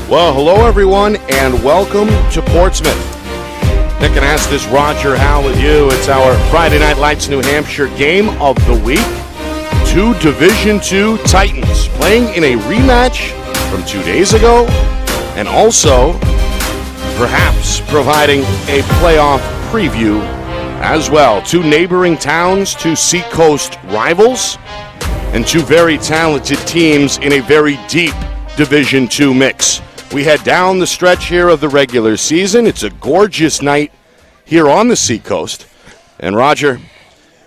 Well, hello everyone, and welcome to Portsmouth. Nick and Ask this Roger Howe with you. It's our Friday Night Lights New Hampshire game of the week. Two Division II Titans playing in a rematch from 2 days ago, and also perhaps providing a playoff preview as well. Two neighboring towns, two seacoast rivals, and two very talented teams in a very deep Division II mix. We head down the stretch here of the regular season. It's a gorgeous night here on the seacoast. And Roger,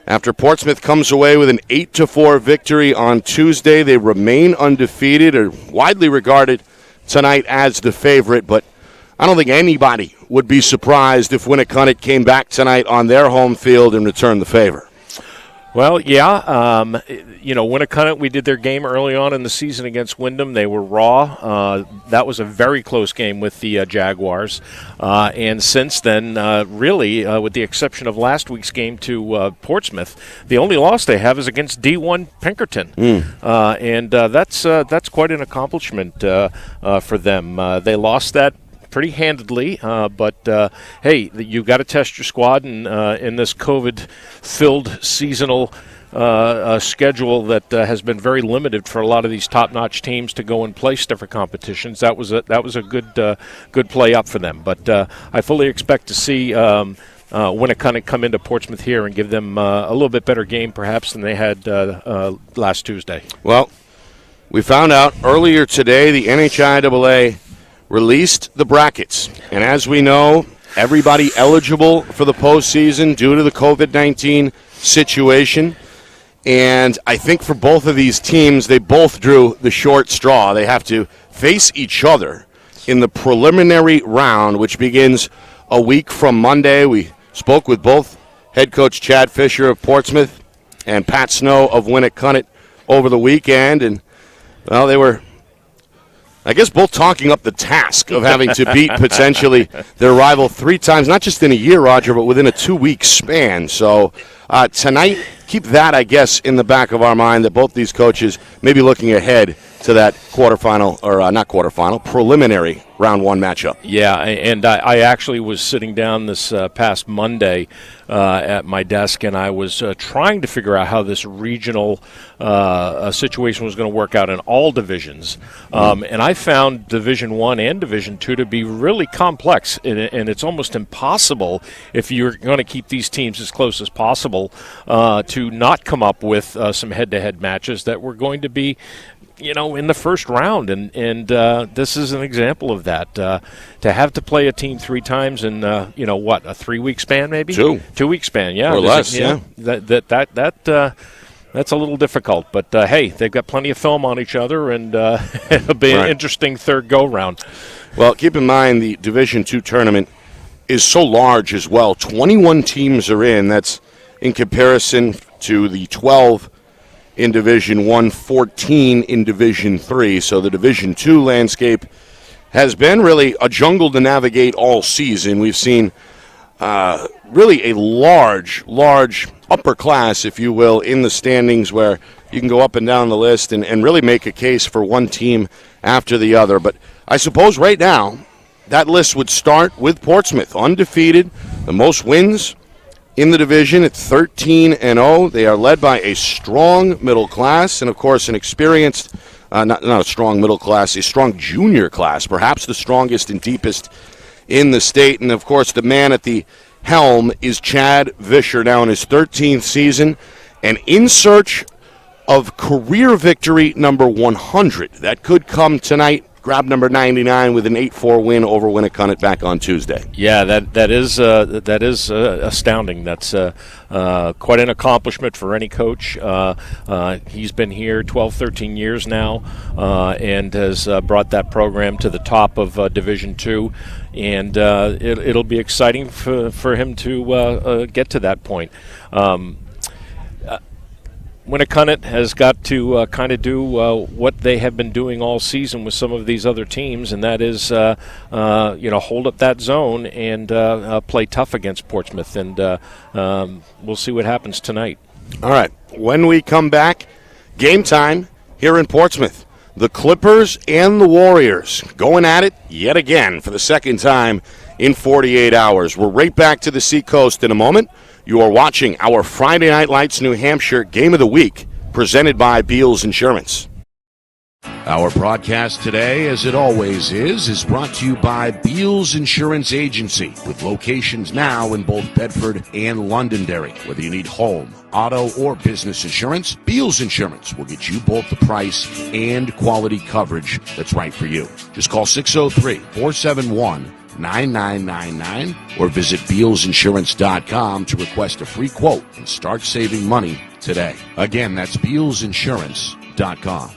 after Portsmouth comes away with an 8-4 victory on Tuesday, they remain undefeated, or widely regarded tonight as the favorite. But I don't think anybody would be surprised if Winnacunnet came back tonight on their home field and returned the favor. Well, yeah, Winnacunnet, we did their game early on in the season against Wyndham. They were raw. That was a very close game with the Jaguars. And since then, really, with the exception of last week's game to Portsmouth, the only loss they have is against D1 Pinkerton. And that's quite an accomplishment for them. They lost that pretty handedly, but hey, you've got to test your squad in this COVID-filled seasonal schedule that has been very limited for a lot of these top-notch teams to go and play stiffer competitions. That was a good play up for them. But I fully expect to see Winnacunnet come into Portsmouth here and give them a little bit better game, perhaps, than they had last Tuesday. Well, we found out earlier today the NHIAA released the brackets. And as we know, everybody eligible for the postseason due to the COVID-19 situation. And I think for both of these teams, they both drew the short straw. They have to face each other in the preliminary round, which begins a week from Monday. We spoke with both head coach Chad Fisher of Portsmouth and Pat Snow of Winnacunnet over the weekend. And, well, they were, I guess, both talking up the task of having to beat potentially their rival 3 times, not just in a year, Roger, but within a 2-week span. So tonight, keep that, I guess, in the back of our mind, that both these coaches may be looking ahead to that quarterfinal, or not quarterfinal, preliminary round 1 matchup. Yeah, and I actually was sitting down this past Monday at my desk, and I was trying to figure out how this regional situation was going to work out in all divisions. And I found Division 1 and Division 2 to be really complex, and it's almost impossible, if you're going to keep these teams as close as possible, to not come up with some head-to-head matches that were going to be, in the first round, and this is an example of that. To have to play a team 3 times in, a 3-week span, maybe? 2-week span, yeah. Or less, yeah. That's a little difficult, but hey, they've got plenty of film on each other, and it'll be an interesting third go-round. Well, keep in mind the Division II tournament is so large as well. 21 teams are in. That's in comparison to the 12 in Division 1, 14 in Division 3. So the Division 2 landscape has been really a jungle to navigate all season. We've seen really a large upper class, if you will, in the standings, where you can go up and down the list and really make a case for one team after the other. But I suppose right now that list would start with Portsmouth, undefeated, the most wins in the division at 13-0. They are led by a strong middle class and, of course, an experienced, not a strong middle class, a strong junior class, perhaps the strongest and deepest in the state. And, of course, the man at the helm is Chad Vischer, now in his 13th season, and in search of career victory number 100. That could come tonight. Grab number 99 with an 8-4 win over Winnacunnet back on Tuesday. Yeah, that is astounding. That's quite an accomplishment for any coach. He's been here 12, 13 years now, and has brought that program to the top of Division II. And it'll be exciting for him to get to that point. Winnacunnet has got to kind of do what they have been doing all season with some of these other teams, and that is, hold up that zone and play tough against Portsmouth. And we'll see what happens tonight. All right. When we come back, game time here in Portsmouth. The Clippers and the Warriors going at it yet again for the second time in 48 hours. We're right back to the Seacoast in a moment. You are watching our Friday Night Lights New Hampshire Game of the Week, presented by Beals Insurance. Our broadcast today, as it always is brought to you by Beals Insurance Agency, with locations now in both Bedford and Londonderry. Whether you need home, auto, or business insurance, Beals Insurance will get you both the price and quality coverage that's right for you. Just call 603-471-9999 or visit BealsInsurance.com to request a free quote and start saving money today. Again, that's BealsInsurance.com.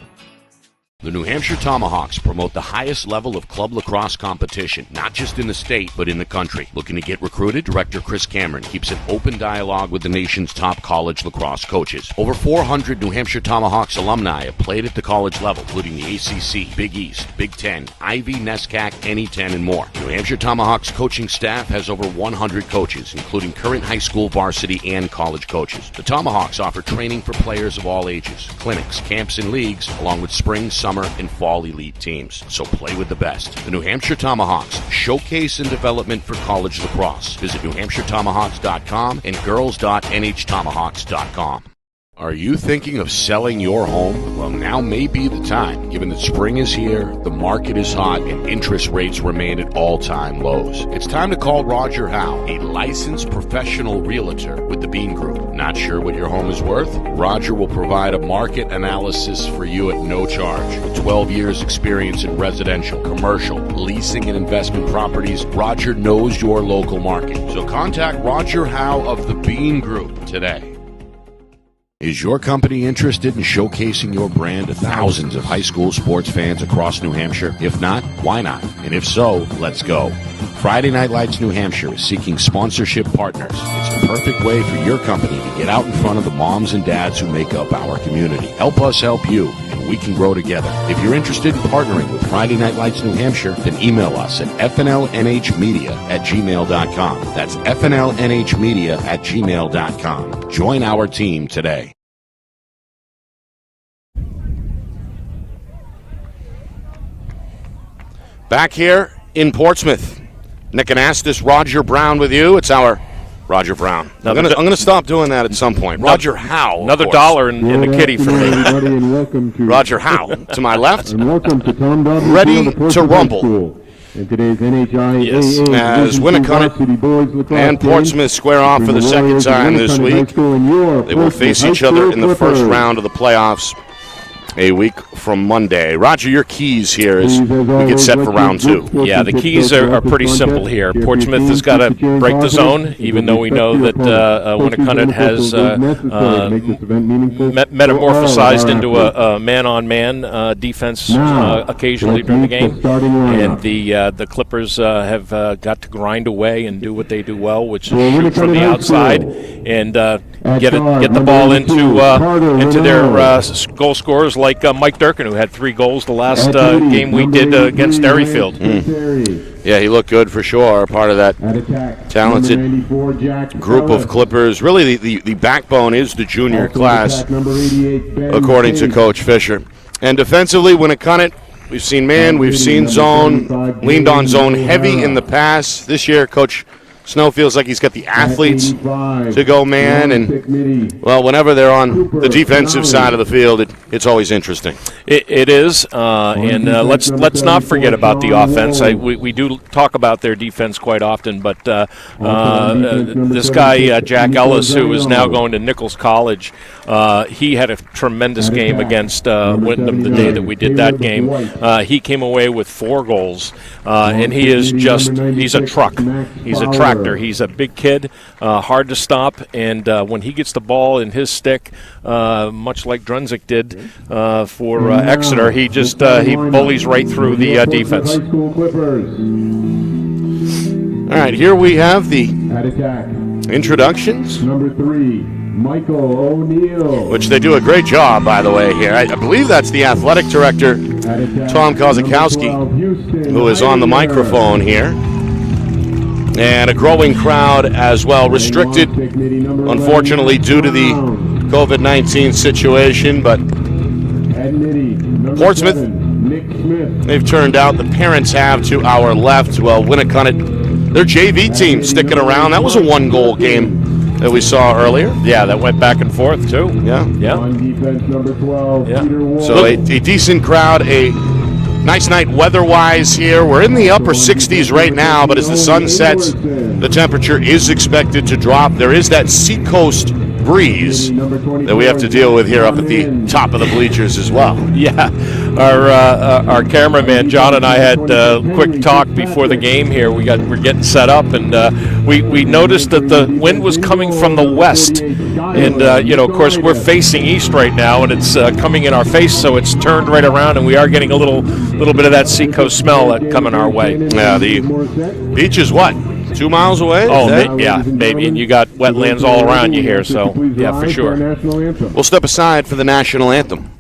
The New Hampshire Tomahawks promote the highest level of club lacrosse competition, not just in the state, but in the country. Looking to get recruited? Director Chris Cameron keeps an open dialogue with the nation's top college lacrosse coaches. Over 400 New Hampshire Tomahawks alumni have played at the college level, including the ACC, Big East, Big Ten, Ivy, NESCAC, NE10, and more. New Hampshire Tomahawks coaching staff has over 100 coaches, including current high school, varsity, and college coaches. The Tomahawks offer training for players of all ages, clinics, camps, and leagues, along with spring, summer, and fall elite teams. So play with the best. The New Hampshire Tomahawks, showcase and development for college lacrosse. Visit NewHampshireTomahawks.com and girls.nhtomahawks.com. Are you thinking of selling your home? Well, now may be the time, given that spring is here, the market is hot, and interest rates remain at all-time lows. It's time to call Roger Howe, a licensed professional realtor with the Bean Group. Not sure what your home is worth? Roger will provide a market analysis for you at no charge. With 12 years experience in residential, commercial, leasing, and investment properties, Roger knows your local market. So contact Roger Howe of the Bean Group today. Is your company interested in showcasing your brand to thousands of high school sports fans across New Hampshire? If not, why not? And if so, let's go. Friday Night Lights New Hampshire is seeking sponsorship partners. It's the perfect way for your company to get out in front of the moms and dads who make up our community. Help us help you, and we can grow together. If you're interested in partnering with Friday Night Lights New Hampshire, then email us at fnlnhmedia@gmail.com. That's fnlnhmedia@gmail.com. Join our team today. Back here in Portsmouth, Nick Anastas, Roger Brown with you. It's our Roger Brown. I'm going to stop doing that at some point. Roger Howe. Another dollar in the kitty for me. And welcome to Roger Howe to my left. And welcome to Tom Dobbins. Ready to rumble. In today's NHIAA as Winnacunnet and Portsmouth square off for the second time this week. They will face each other in the first round of the playoffs a week from Monday. Roger, your keys here as we get set for round two. Yeah, the keys are pretty simple here. Portsmouth has got to break the zone, even though we know that Winnacunnet has metamorphosized into a man-on-man defense occasionally during the game. And the Clippers have got to grind away and do what they do well, which is shoot from the outside and get the ball into their goal scorers like Mike Durkin, who had 3 goals the last game we did against Derryfield. Yeah, he looked good for sure. Part of that talented group of Clippers. Really, the backbone is the junior class, according to Coach Fisher. And defensively, Winnacunnet, We've seen man, we've seen zone, leaned on zone heavy in the past. This year, Coach Snow feels like he's got the athletes to go man, and, well, whenever they're on the defensive side of the field, it's always interesting. It is, and let's not forget about the offense. We do talk about their defense quite often, but this guy, Jack Ellis, who is now going to Nichols College, he had a tremendous game against Wyndham the day that we did that game. He came away with 4 goals, and he's a truck. He's a tractor. He's a big kid, hard to stop, and when he gets the ball in his stick, much like Drunzik did for Exeter, he bullies right through the defense. All right, here we have the introductions. Number 3, Michael O'Neill. Which they do a great job, by the way, here. I believe that's the athletic director, Tom Kozakowski, who is on the microphone here. And a growing crowd as well, restricted, unfortunately, due to the COVID-19 situation. But Portsmouth, they've turned out. The parents have to our left. Well, Winnacunnet, their JV team sticking around. That was a 1-goal game that we saw earlier. Yeah, that went back and forth, too. Yeah. On defense, number 12, Peter Wall. So a decent crowd, a nice night weather-wise here. We're in the upper 60s right now, but as the sun sets, the temperature is expected to drop. There is that seacoast breeze that we have to deal with here up at the top of the bleachers as well. Yeah, our cameraman John and I had a quick talk before the game here. We're getting set up, and we noticed that the wind was coming from the west, and of course we're facing east right now, and it's coming in our face, so it's turned right around, and we are getting a little bit of that seacoast smell coming our way. Yeah, the beach is what? 2 miles away? Oh, yeah, maybe. And you got wetlands all around you here, so yeah, for sure. We'll step aside for the national anthem.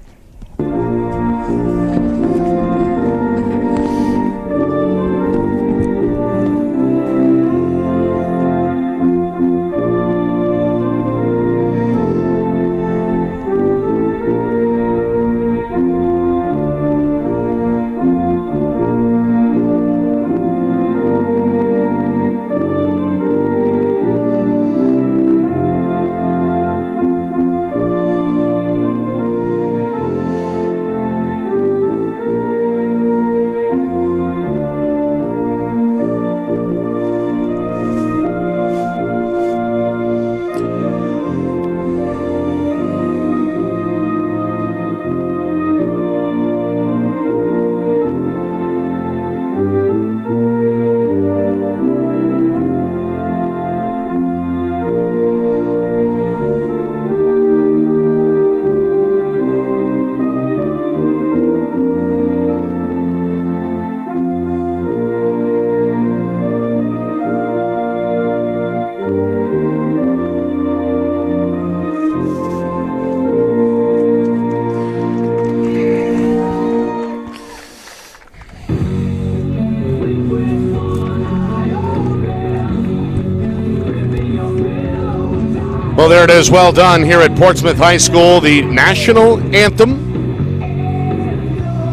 Well, there it is. Well done here at Portsmouth High School. The national anthem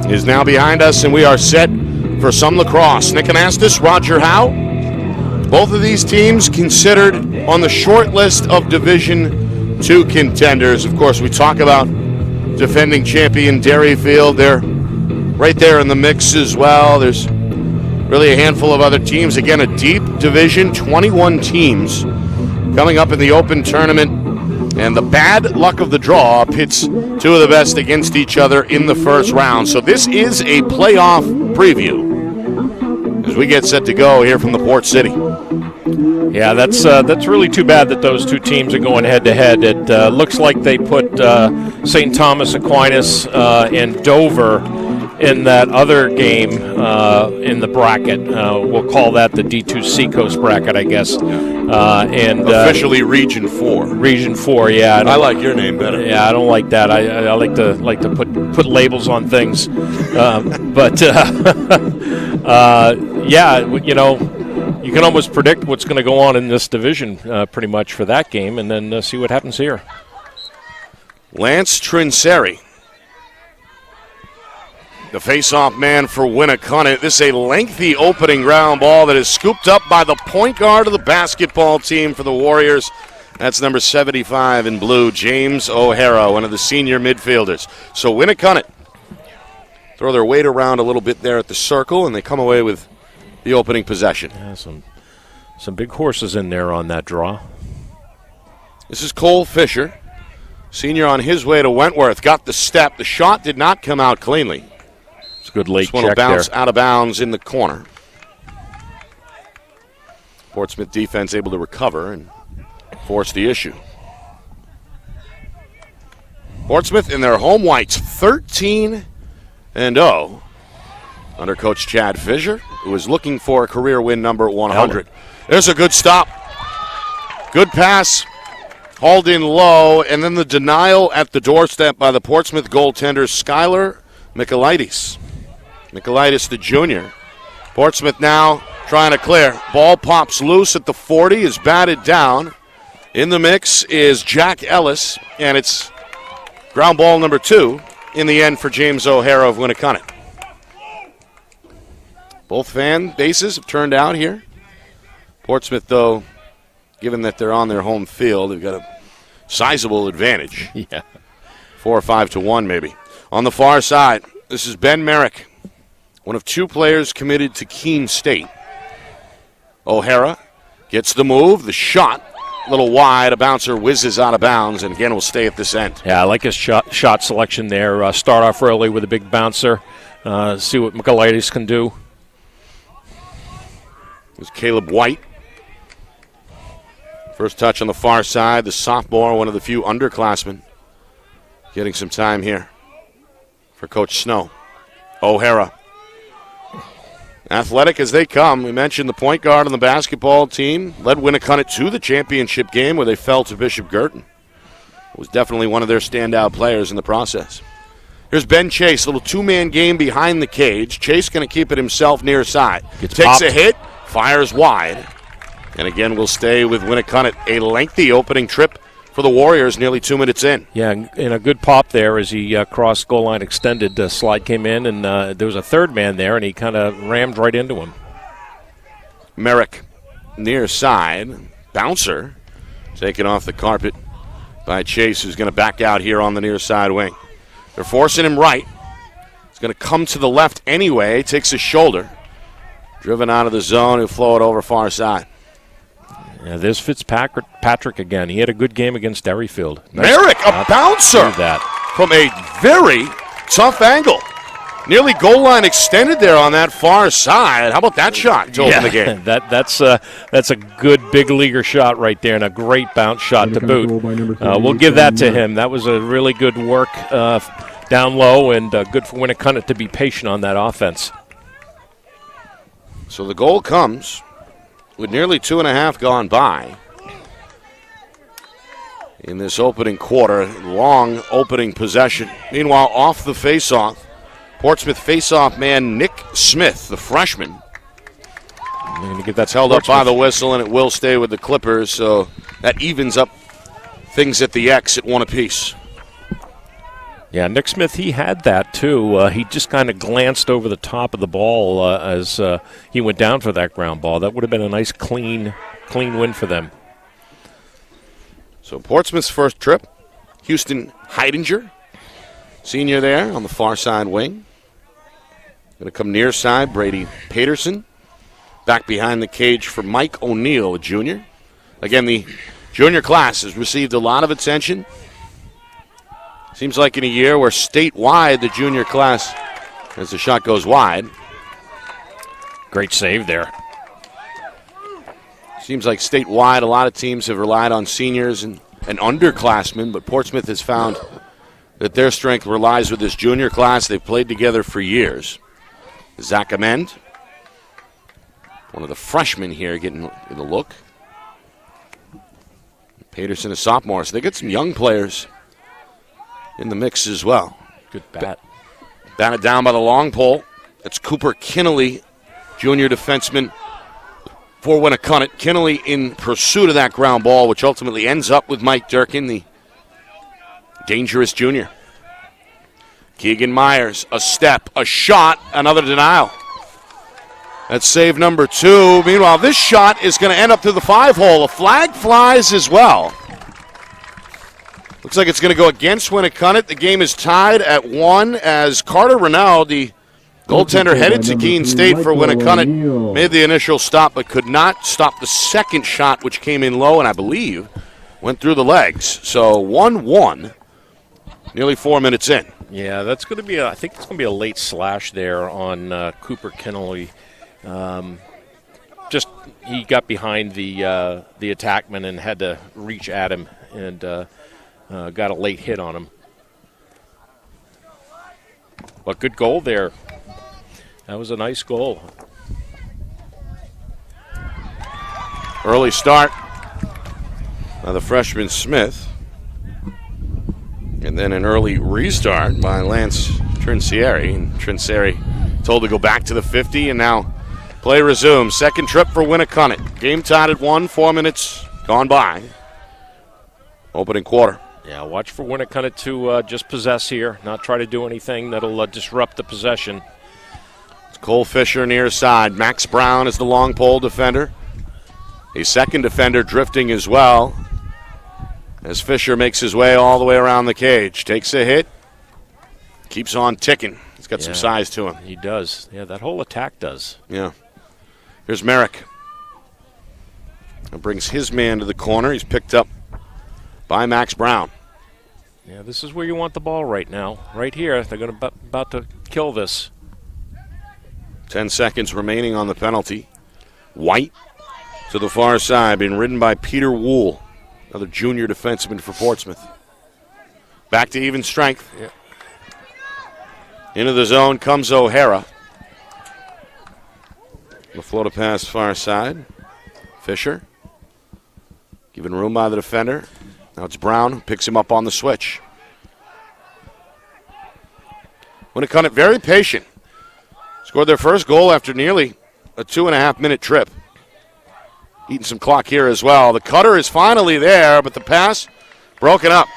is now behind us, and we are set for some lacrosse. Nick Anastas, Roger Howe. Both of these teams considered on the short list of Division II contenders. Of course, we talk about defending champion Derryfield. They're right there in the mix as well. There's really a handful of other teams. Again, a deep division, 21 teams coming up in the Open Tournament. And the bad luck of the draw pits two of the best against each other in the first round. So this is a playoff preview as we get set to go here from the Port City. Yeah, that's really too bad that those two teams are going head-to-head. It looks like they put St. Thomas Aquinas and Dover in that other game in the bracket. We'll call that the D2 Seacoast bracket, I guess. And officially Region 4. Region 4, yeah. I like your name better. Yeah, I don't like that. I like to put labels on things. Yeah, you know, you can almost predict what's going to go on in this division pretty much for that game, and then see what happens here. Lance Trinseri The face-off man for Winnacunnet. This is a lengthy opening ground ball that is scooped up by the point guard of the basketball team for the Warriors. That's number 75 in blue, James O'Hara, one of the senior midfielders. So Winnacunnet throw their weight around a little bit there at the circle, and they come away with the opening possession. Yeah, some big horses in there on that draw. This is Cole Fisher, senior on his way to Wentworth. Got the step. The shot did not come out cleanly. It's a good late check there. This one will bounce out of bounds in the corner. Portsmouth defense able to recover and force the issue. Portsmouth in their home whites, 13-0, under Coach Chad Fisher, who is looking for a career win number 100. There's a good stop. Good pass. Hauled in low, and then the denial at the doorstep by the Portsmouth goaltender, Skylar Michaelides. Michaelides, the junior. Portsmouth now trying to clear. Ball pops loose at the 40, is batted down. In the mix is Jack Ellis, and it's ground ball number 2 in the end for James O'Hara of Winnacunnet. Both fan bases have turned out here. Portsmouth, though, given that they're on their home field, they've got a sizable advantage. Yeah. 4 or 5 to 1 maybe. On the far side, this is Ben Merrick, one of 2 players committed to Keene State. O'Hara gets the move, the shot, a little wide, a bouncer whizzes out of bounds, and again will stay at this end. Yeah, I like his shot selection there. Start off early with a big bouncer, see what Michaelides can do. There's Caleb White. First touch on the far side, the sophomore, one of the few underclassmen, getting some time here for Coach Snow. O'Hara. Athletic as they come. We mentioned the point guard on the basketball team led Winnacunnet to the championship game where they fell to Bishop Girton. Was definitely one of their standout players in the process. Here's Ben Chase, a little 2-man game behind the cage. Chase going to keep it himself near side. Takes a hit, fires wide. And again, we'll stay with Winnacunnet. A lengthy opening trip for the Warriors, nearly 2 minutes in. Yeah, and a good pop there as he crossed goal line extended. Slide came in, and there was a third man there, and he kind of rammed right into him. Merrick, near side. Bouncer, taken off the carpet by Chase, who's going to back out here on the near side wing. They're forcing him right. He's going to come to the left anyway. Takes his shoulder. Driven out of the zone. He'll flow it over far side. Yeah, there's Fitzpatrick again. He had a good game against Derryfield. Merrick, a bouncer from a very tough angle. Nearly goal line extended there on that far side. How about that shot to open the game? That's a good big leaguer shot right there, and a great bounce shot to boot. We'll give that to him. That was a really good work down low, and good for Winnacunnet to be patient on that offense. So the goal comes with nearly 2.5 gone by in this opening quarter. Long opening possession. Meanwhile, off the faceoff, Portsmouth faceoff man Nick Smith, the freshman. That's held up by the whistle, and it will stay with the Clippers, so that evens up things at the X at 1 apiece. Yeah, Nick Smith, he had that too. He just kind of glanced over the top of the ball as he went down for that ground ball. That would have been a nice, clean win for them. So Portsmouth's first trip, Houston Heidinger, senior there on the far side wing. Going to come near side, Brady Paterson. Back behind the cage for Mike O'Neill, a junior. Again, the junior class has received a lot of attention. Seems like in a year where statewide the junior class, as the shot goes wide. Great save there. Seems like statewide a lot of teams have relied on seniors and underclassmen, but Portsmouth has found that their strength relies with this junior class. They've played together for years. Zach Amend, one of the freshmen here, getting the look. Paterson, a sophomore, so they get some young players in the mix as well. Good bat. Batted down by the long pole. That's Cooper Kinnelly, junior defenseman for Winnacunnet. Kinnelly in pursuit of that ground ball, which ultimately ends up with Mike Durkin, the dangerous junior. Keegan Myers, a step, a shot, another denial. That's save number 2. Meanwhile, this shot is going to end up through the 5-hole. A flag flies as well. Looks like it's going to go against Winnacunnet. The game is tied at 1 as Carter Renaud, the goaltender headed to Keene State for Winnacunnet, made the initial stop but could not stop the second shot, which came in low and I believe went through the legs. So 1-1, nearly 4 minutes in. Yeah, that's going to be, I think it's going to be a late slash there on Cooper Kinnelly. Just he got behind the attackman and had to reach at him and got a late hit on him. But good goal there. That was a nice goal. Early start by the freshman Smith. And then an early restart by Lance Trincieri. And Trincieri told to go back to the 50, and now play resumes. Second trip for Winnacunnet. Game tied at 1, 4 minutes gone by. Opening quarter. Yeah, watch for Winnacunnet to just possess here, not try to do anything that'll disrupt the possession. It's Cole Fisher near side. Max Brown is the long pole defender. A second defender drifting as well, as Fisher makes his way all the way around the cage. Takes a hit, keeps on ticking. He's got some size to him. He does. Yeah, that whole attack does. Yeah. Here's Merrick. And brings his man to the corner. He's picked up by Max Brown. Yeah, this is where you want the ball right now. Right here, they're going to about to kill this. 10 seconds remaining on the penalty. White to the far side, being ridden by Peter Wool, another junior defenseman for Portsmouth. Back to even strength. Yeah. Into the zone comes O'Hara. The float a pass far side. Fisher given room by the defender. Now it's Brown who picks him up on the switch. Winnacunnet very patient. Scored their first goal after nearly a 2.5-minute trip. Eating some clock here as well. The cutter is finally there, but the pass broken up.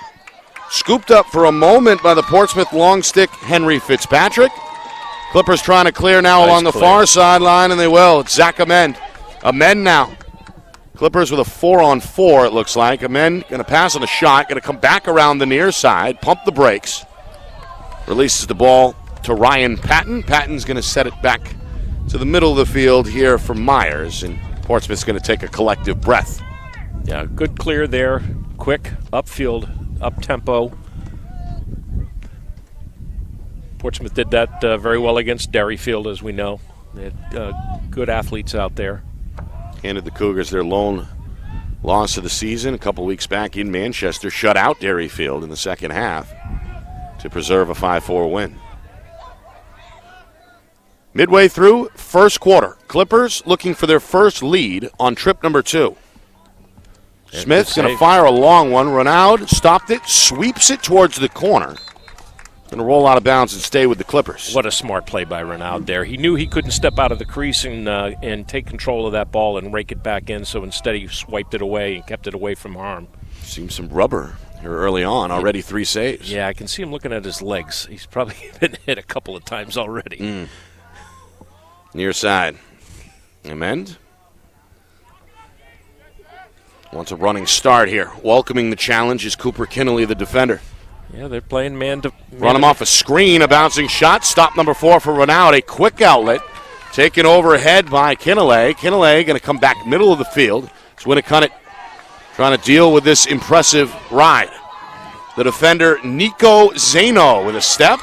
Scooped up for a moment by the Portsmouth long stick, Henry Fitzpatrick. Clippers trying to clear now along the far sideline, and they will. It's Zach Amend. Amend now. Clippers with a 4-on-4, it looks like. Amend going to pass on a shot, going to come back around the near side, pump the brakes. Releases the ball to Ryan Patton. Patton's going to set it back to the middle of the field here for Myers, and Portsmouth's going to take a collective breath. Yeah, good clear there. Quick, upfield, up-tempo. Portsmouth did that very well against Derryfield, as we know. They had good athletes out there. Handed the Cougars their lone loss of the season a couple weeks back in Manchester. Shut out Derryfield in the second half to preserve a 5-4 win. Midway through first quarter, Clippers looking for their first lead on trip number 2. Smith's going to fire a long one. Renaud stopped it, sweeps it towards the corner. Going to roll out of bounds and stay with the Clippers. What a smart play by Renaud there. He knew he couldn't step out of the crease and take control of that ball and rake it back in, so instead he swiped it away and kept it away from harm. Seems some rubber here early on. Already 3 saves. Yeah, I can see him looking at his legs. He's probably been hit a couple of times already. Near side. Amend. Wants a running start here. Welcoming the challenge is Cooper Kinnelly, the defender. Yeah, they're playing man to Run him off a screen, a bouncing shot. Stop number 4 for Renaud. A quick outlet. Taken overhead by Kinnelly. Kinnelly going to come back middle of the field. It's Winnacunnet trying to deal with this impressive ride. The defender, Nico Zano, with a step.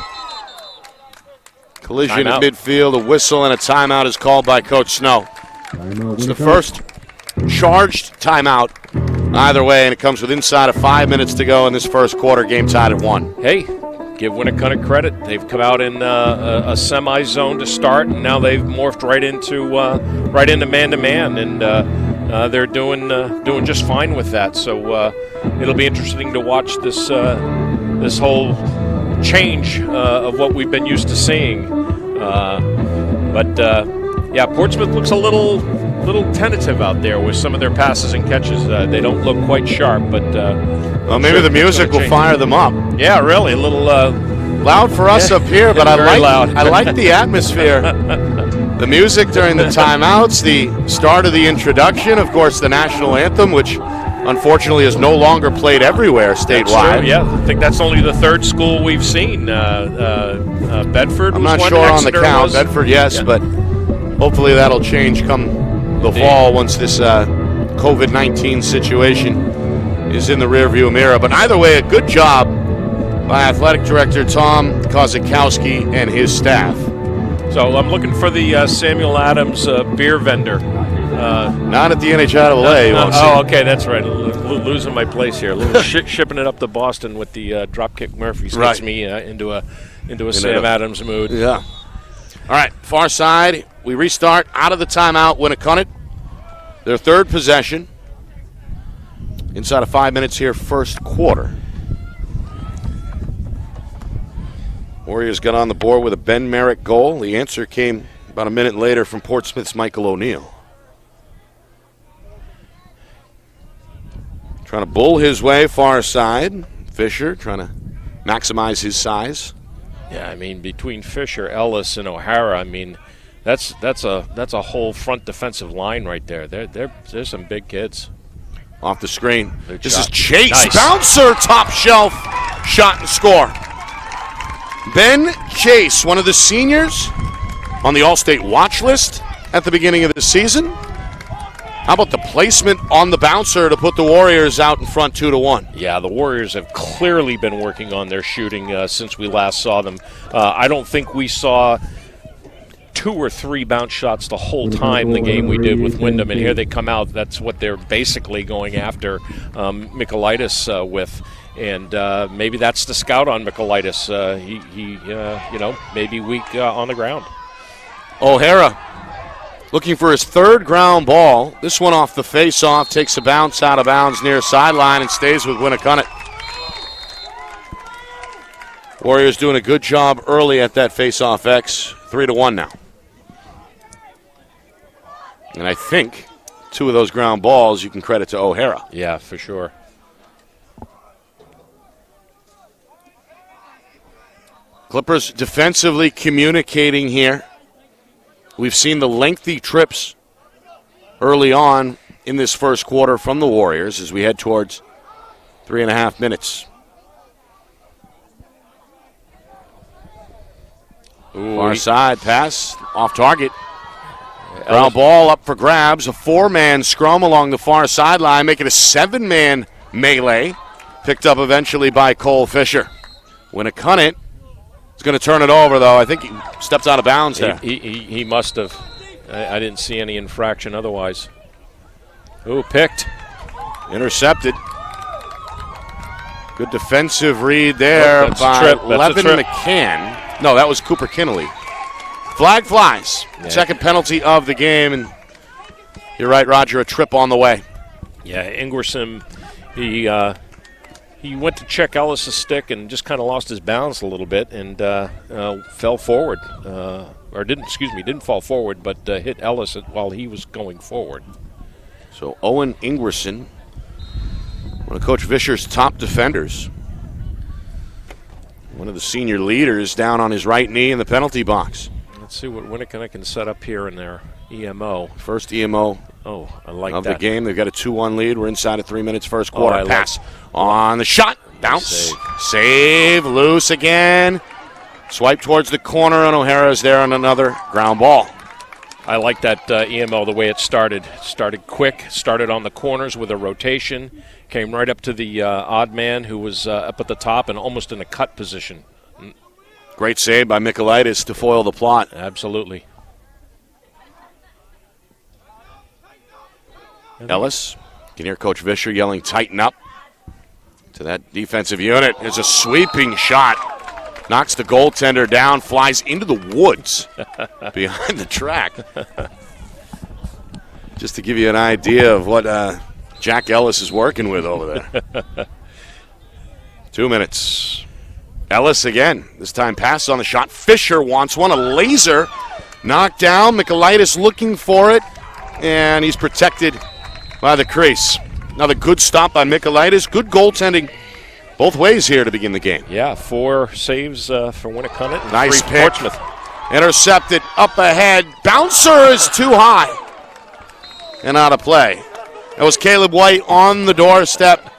Collision Timeout. at midfield. A whistle and a timeout is called by Coach Snow. It's the first charged timeout either way, and it comes with inside of 5 minutes to go in this first quarter. Game tied at 1. Hey, give Winnacunnet credit. They've come out in a semi-zone to start, and now they've morphed right into man-to-man, and they're doing just fine with that. So it'll be interesting to watch this this whole change of what we've been used to seeing. Yeah, Portsmouth looks a little tentative out there with some of their passes and catches. They don't look quite sharp, but well, maybe the music will fire them up. Yeah, really, a little Loud for us up here, but I like the atmosphere. The music during the timeouts, the start of the introduction, of course, the national anthem, which unfortunately is no longer played everywhere statewide. Yeah, I think that's only the third school we've seen. Bedford I'm was not one, sure on the Exeter count. was. Bedford, yes, Yeah. but hopefully that'll change come the fall once this COVID-19 situation is in the rearview mirror. But either way, a good job by Athletic Director Tom Kozakowski and his staff. So I'm looking for the Samuel Adams beer vendor. Not at the NHIAA. You won't see. Oh, okay, that's right. Losing my place here. Shipping it up to Boston with the Dropkick Murphys gets me into a Sam Adams mood. Yeah. All right, far side. We restart out of the timeout. Winnacunnet, their third possession. Inside of 5 minutes here, first quarter. Warriors got on the board with a Ben Merrick goal. The answer came about a minute later from Portsmouth's Michael O'Neill. Trying to bull his way far side. Fisher trying to maximize his size. Yeah, I mean, between Fisher, Ellis, and O'Hara, I mean, that's a whole front defensive line right there. There's some big kids. Off the screen. Good This shot. is Chase. Nice. Bouncer, top shelf. Shot and score. Ben Chase, one of the seniors on the All-State watch list at the beginning of the season. How about the placement on the bouncer to put the Warriors out in front 2-1? Yeah, the Warriors have clearly been working on their shooting since we last saw them. I don't think we saw 2 or 3 bounce shots the whole time the game we did with Wyndham, and here they come out. That's what they're basically going after Michaelitis with. And maybe that's the scout on Michaelitis. He maybe weak on the ground. O'Hara looking for his third ground ball. This one off the face-off, takes a bounce out of bounds near sideline and stays with Winnacunnet. Warriors doing a good job early at that face-off X. 3-1 now. And I think 2 of those ground balls you can credit to O'Hara. Yeah, for sure. Clippers defensively communicating here. We've seen the lengthy trips early on in this first quarter from the Warriors as we head towards 3.5 minutes. Far side pass, off target. Ground ball up for grabs. A 4-man scrum along the far sideline, making a 7-man melee. Picked up eventually by Cole Fisher. Winnacunnet is going to turn it over, though. I think he stepped out of bounds there. He must have. I didn't see any infraction otherwise. Ooh, picked. Intercepted. Good defensive read there by Levin McCann. No, that was Cooper Kinnelly. Flag flies. Yeah. Second penalty of the game. And you're right, Roger, a trip on the way. Yeah, Ingerson, he went to check Ellis' stick and just kind of lost his balance a little bit and fell forward. Didn't fall forward, but hit Ellis while he was going forward. So Owen Ingerson, one of Coach Vischer's top defenders. One of the senior leaders down on his right knee in the penalty box. Let's see what Winnacunnet can set up here in their EMO. First EMO of the game. They've got a 2-1 lead. We're inside of 3 minutes first quarter. Pass on the shot. Bounce. Save. Loose again. Swipe towards the corner, and O'Hara's there on another ground ball. I like that EMO, the way it started. It started quick, started on the corners with a rotation, came right up to the odd man who was up at the top and almost in a cut position. Great save by Michaelitis to foil the plot. Absolutely. Ellis, you can hear Coach Vischer yelling, tighten up to that defensive unit. There's a sweeping shot. Knocks the goaltender down, flies into the woods behind the track. Just to give you an idea of what Jack Ellis is working with over there. 2 minutes. Ellis again. This time passes on the shot. Fisher wants one. A laser knocked down. Michaelitis looking for it. And he's protected by the crease. Another good stop by Michaelitis. Good goaltending Both ways here to begin the game. Yeah, 4 saves for Winnacunnet. And Nice 3 pick. Portsmouth. Intercepted up ahead. Bouncer is too high and out of play. That was Caleb White on the doorstep.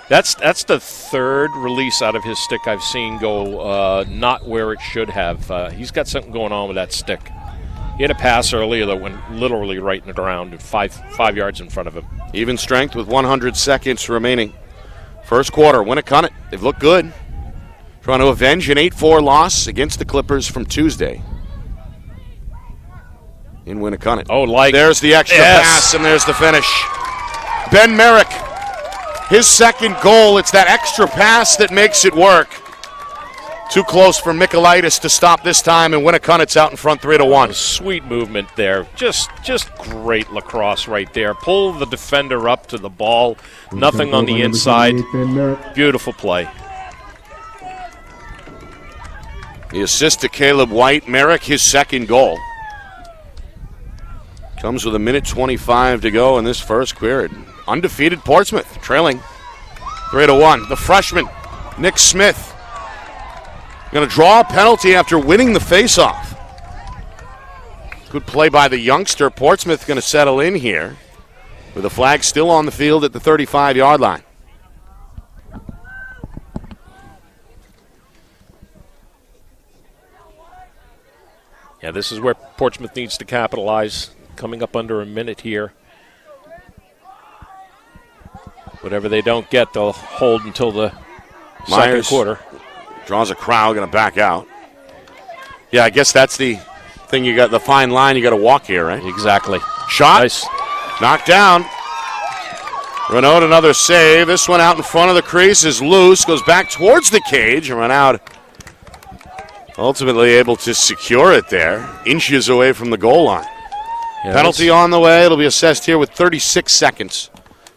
That's the 3rd release out of his stick I've seen go not where it should have. He's got something going on with that stick. He had a pass earlier that went literally right in the ground, 5 yards in front of him. Even strength with 100 seconds remaining. First quarter, Winnacunnet. They've looked good. Trying to avenge an 8-4 loss against the Clippers from Tuesday in Winnacunnet. There's the extra pass, and there's the finish. Ben Merrick, his second goal. It's that extra pass that makes it work. Too close for Michaelitis to stop this time, and Winnacunnet's out in front 3-1. Sweet movement there. Just great lacrosse right there. Pull the defender up to the ball. Nothing on the inside. Beautiful play. The assist to Caleb White. Merrick, his second goal. Comes with 1:25 to go in this first period. Undefeated Portsmouth, trailing 3-1. The freshman, Nick Smith, going to draw a penalty after winning the faceoff. Good play by the youngster. Portsmouth going to settle in here with the flag still on the field at the 35-yard line. Yeah, this is where Portsmouth needs to capitalize. Coming up under a minute here. Whatever they don't get, they'll hold until the second quarter. Draws a crowd, going to back out. Yeah, I guess that's the thing. You got the fine line you got to walk here, right? Exactly. Shot. Nice. Knocked down. Renaud, another save. This one out in front of the crease is loose. Goes back towards the cage and Renaud ultimately able to secure it there. Inches away from the goal line. Yeah, penalty on the way. It'll be assessed here with 36 seconds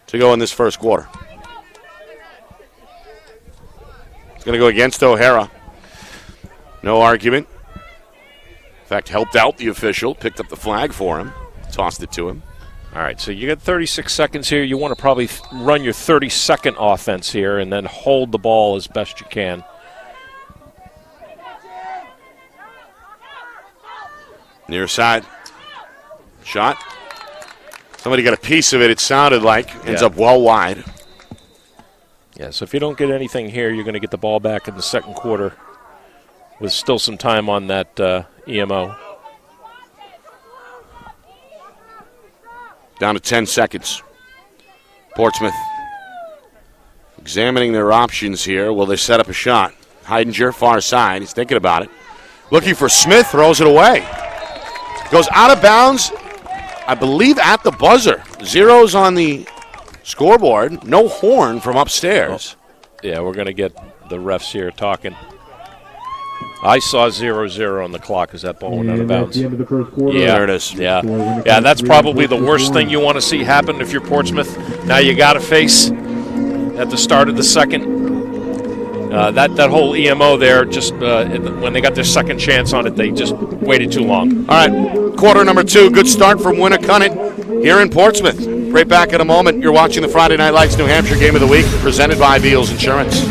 to go in this first quarter. It's going to go against O'Hara. No argument. In fact, helped out the official. Picked up the flag for him. Tossed it to him. All right, so you got 36 seconds here. You want to probably run your 30-second offense here and then hold the ball as best you can. Near side. Shot. Somebody got a piece of it, it sounded like. Ends up well wide. Yeah, so if you don't get anything here, you're going to get the ball back in the second quarter with still some time on that EMO. Down to 10 seconds. Portsmouth examining their options here. Will they set up a shot? Heidinger, far side. He's thinking about it. Looking for Smith, throws it away. Goes out of bounds, I believe at the buzzer. Zeros on the scoreboard. No horn from upstairs. Oh, yeah, we're going to get the refs here talking. I saw 0-0 on the clock as that ball went out of bounds. At the end of the first quarter, Yeah, there it is. Yeah, that's probably the worst thing you want to see happen if you're Portsmouth. Now you got to face at the start of the second. That whole EMO there, just when they got their second chance on it, they just waited too long. All right, quarter number 2. Good start from Winnacunnet here in Portsmouth. Right back in a moment. You're watching the Friday Night Lights New Hampshire Game of the Week, presented by Beals Insurance.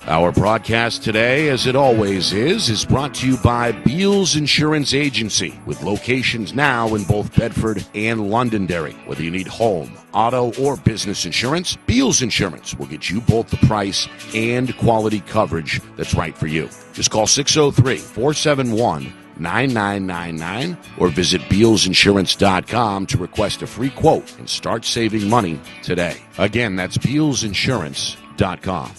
Our broadcast today, as it always is brought to you by Beals Insurance Agency, with locations now in both Bedford and Londonderry. Whether you need home, auto, or business insurance, Beals Insurance will get you both the price and quality coverage that's right for you. Just call 603-471-9999 or visit BealsInsurance.com to request a free quote and start saving money today. Again, that's BealsInsurance.com.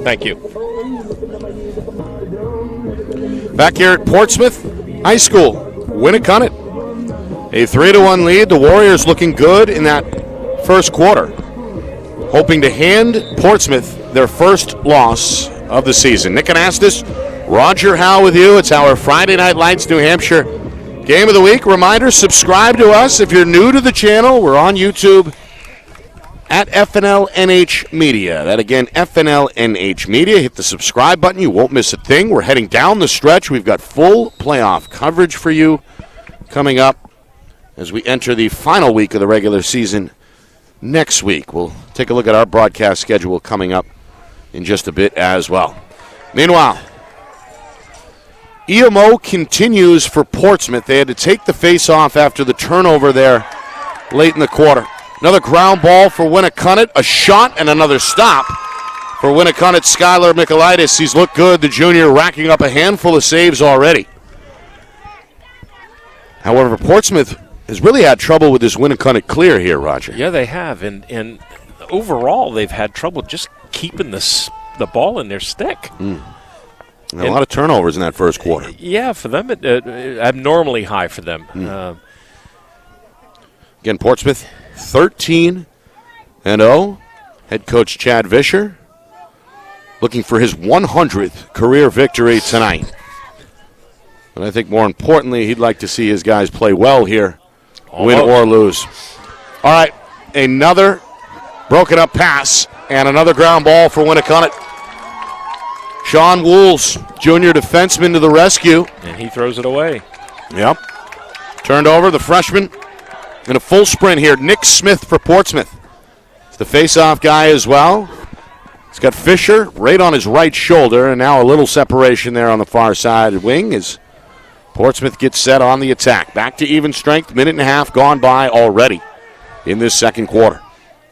Thank you. Back here at Portsmouth High School, Winnacunnet. A 3-1 lead. The Warriors looking good in that first quarter, hoping to hand Portsmouth their first loss of the season. Nick Anastas, Roger Howe with you. It's our Friday Night Lights New Hampshire Game of the week. Reminder, subscribe to us. If you're new to the channel, we're on YouTube at FNL Media. That again, FNL Media. Hit the subscribe button. You won't miss a thing. We're heading down the stretch. We've got full playoff coverage for you coming up as we enter the final week of the regular season next week. We'll take a look at our broadcast schedule coming up in just a bit as well. Meanwhile, EMO continues for Portsmouth. They had to take the face-off after the turnover there late in the quarter. Another ground ball for Winnacunnet, a shot and another stop for Winnacunnet. Skylar Michaelitis, he's looked good, the junior, racking up a handful of saves already. However, Portsmouth has really had trouble with this Winnacunnet clear here, Roger. Yeah, they have, and overall they've had trouble just keeping the ball in their stick. And a lot of turnovers in that first quarter. Yeah, for them, abnormally high for them. Again, Portsmouth 13-0. Head coach Chad Vischer looking for his 100th career victory tonight. But I think more importantly, he'd like to see his guys play well here, win or lose. All right, another broken up pass and another ground ball for Winnacunnet. Sean Wools, junior defenseman, to the rescue. And he throws it away. Yep. Turned over, the freshman in a full sprint here. Nick Smith for Portsmouth. It's the face-off guy as well. He's got Fisher right on his right shoulder, and now a little separation there on the far side wing as Portsmouth gets set on the attack. Back to even strength, minute and a half gone by already in this second quarter.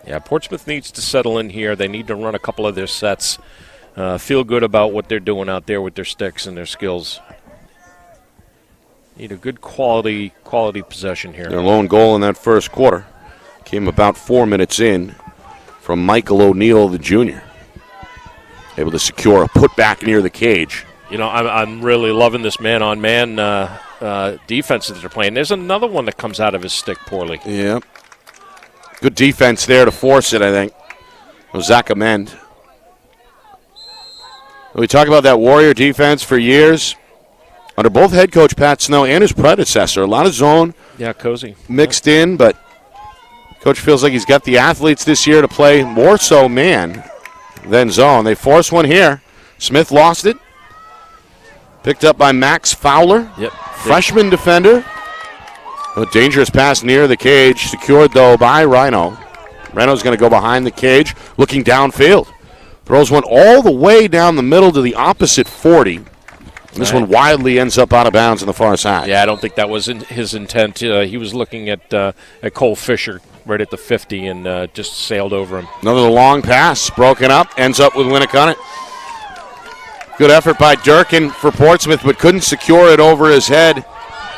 Yeah, Portsmouth needs to settle in here. They need to run a couple of their sets. Feel good about what they're doing out there with their sticks and their skills. Need a good quality possession here. Their lone goal in that first quarter came about 4 minutes in from Michael O'Neill, the junior. Able to secure a putback near the cage. You know, I'm really loving this man-on-man defense that they're playing. There's another one that comes out of his stick poorly. Yeah. Good defense there to force it, I think. Zach Amend. We talk about that Warrior defense for years. Under both head coach Pat Snow and his predecessor, a lot of zone cozy mixed in, but coach feels like he's got the athletes this year to play more so man than zone. They force one here. Smith lost it. Picked up by Max Fowler, freshman defender. A dangerous pass near the cage, secured though by Rhino. Rhino's going to go behind the cage, looking downfield. Throws one all the way down the middle to the opposite 40. This one wildly ends up out of bounds on the far side. Yeah, I don't think that was his intent. He was looking at Cole Fisher right at the 50 and just sailed over him. Another long pass, broken up, ends up with Winnacunnet. Good effort by Durkin for Portsmouth, but couldn't secure it over his head.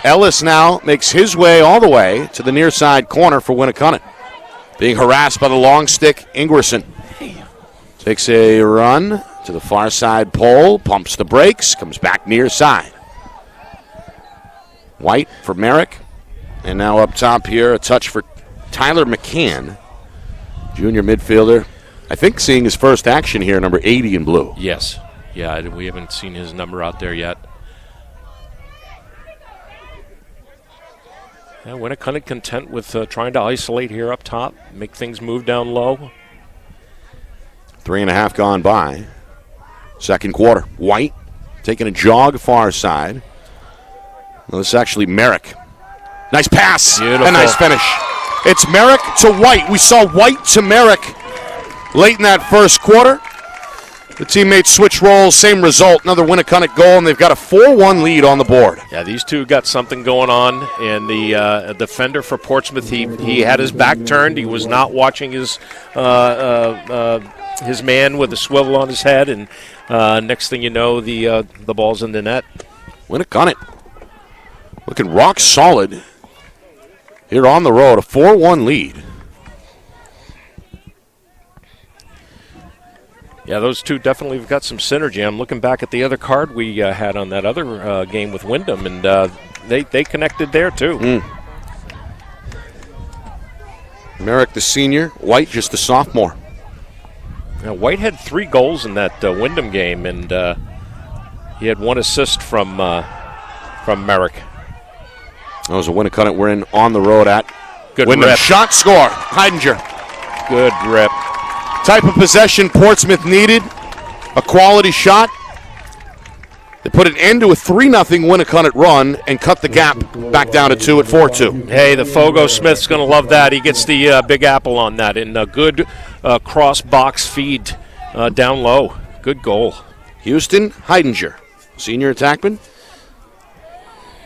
Ellis now makes his way all the way to the near side corner for Winnacunnet. Being harassed by the long stick, Ingwerson. Takes a run to the far side pole, pumps the brakes, comes back near side. White for Merrick. And now up top here, a touch for Tyler McCann, junior midfielder. I think seeing his first action here, number 80 in blue. Yes. Yeah, we haven't seen his number out there yet. Yeah, Winnacunnet content with trying to isolate here up top, make things move down low. 3.5 gone by. Second quarter. White taking a jog far side. Well, this is actually Merrick. Nice pass. Beautiful. A nice finish. It's Merrick to White. We saw White to Merrick late in that first quarter. The teammates switch roles, same result. Another Winnacunnet goal, and they've got a 4-1 lead on the board. Yeah, these two got something going on, and the defender for Portsmouth, he had his back turned. He was not watching his man with a swivel on his head, and next thing you know, the ball's in the net. Winnacunnet looking rock solid here on the road, a 4-1 lead. Yeah, those two definitely have got some synergy. I'm looking back at the other card we had on that other game with Wyndham, and they connected there too. Merrick, the senior. White, just the sophomore. Now, White had 3 goals in that Wyndham game, and he had 1 assist from Merrick. That was a Winnacunnet win on the road at Good Wyndham. rip. Shot, score. Heidinger. Good rip. Type of possession Portsmouth needed. A quality shot. They put an end to a 3-0 Winnacunnet run and cut the gap back down to 2 at 4-2. Hey, the Fogo Smith's going to love that. He gets the big apple on that. And a good cross-box feed down low. Good goal. Houston Heidinger, senior attackman,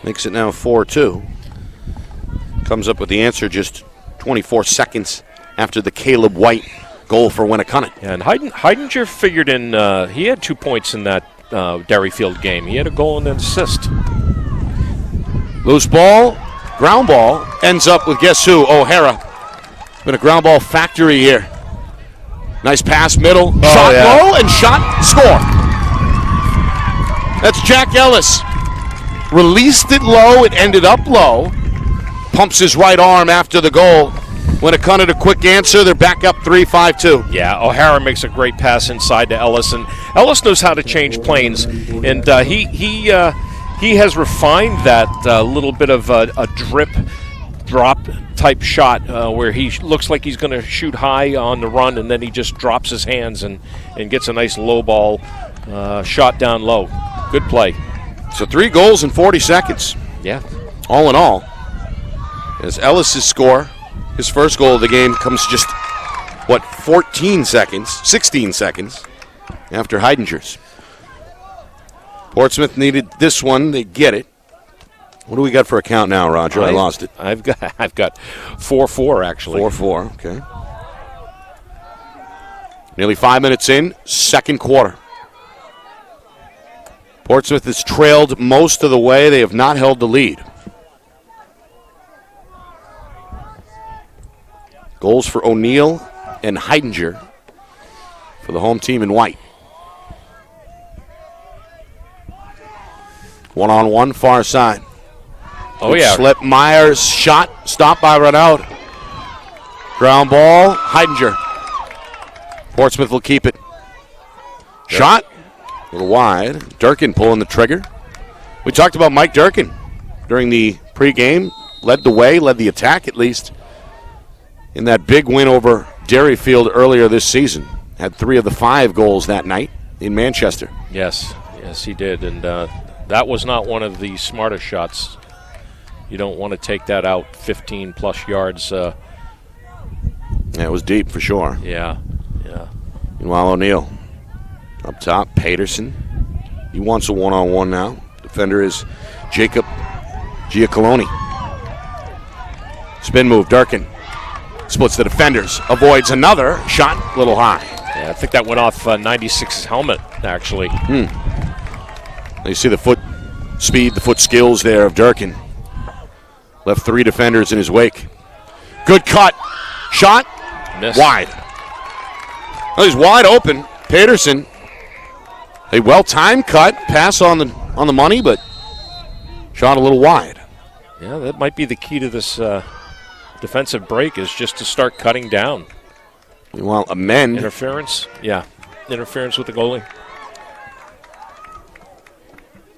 makes it now 4-2. Comes up with the answer just 24 seconds after the Caleb White goal for Winnacunnet. Yeah, and Heidinger figured in, he had 2 points in that Derryfield game. He had a goal and an assist. Loose ball, ground ball, ends up with guess who? O'Hara. Been a ground ball factory here. Nice pass, middle, shot low, and shot, score. That's Jack Ellis. Released it low, it ended up low. Pumps his right arm after the goal. Winnacunnet a quick answer, they're back up 3-5-2. Yeah, O'Hara makes a great pass inside to Ellis, and Ellis knows how to change planes, and he has refined that little bit of a drop type shot where he looks like he's going to shoot high on the run, and then he just drops his hands and gets a nice low ball shot down low. Good play. So 3 goals in 40 seconds. Yeah. All in all, as Ellis' score, his first goal of the game comes just, 16 seconds after Heidinger's. Portsmouth needed this one. They get it. What do we got for a count now, Roger? I lost it. I've got 4-4, actually. 4-4, okay. Nearly 5 minutes in, second quarter. Portsmouth has trailed most of the way. They have not held the lead. Goals for O'Neill and Heidinger for the home team in white. 1-on-1, far side. Oh, yeah. Slip Myers, shot, stopped by Renaud. Ground ball, Heidinger. Portsmouth will keep it. Shot, a little wide. Durkin pulling the trigger. We talked about Mike Durkin during the pregame. Led the way, led the attack at least, in that big win over Derryfield earlier this season. Had 3 of the 5 goals that night in Manchester. Yes, he did. And that was not one of the smartest shots. You don't want to take that out 15-plus yards. Yeah, it was deep for sure. Yeah. Meanwhile, O'Neill up top, Paterson. He wants a one-on-one now. Defender is Jacob Giacalone. Spin move, Durkin. Splits the defenders. Avoids another shot, a little high. Yeah, I think that went off 96's helmet, actually. You see the foot speed, the foot skills there of Durkin. Left 3 defenders in his wake. Good cut. Shot. Missed. Wide. Oh, he's wide open. Paterson. A well-timed cut. Pass on the money, but shot a little wide. Yeah, that might be the key to this defensive break, is just to start cutting down. Meanwhile, amend. Interference? Yeah. Interference with the goalie.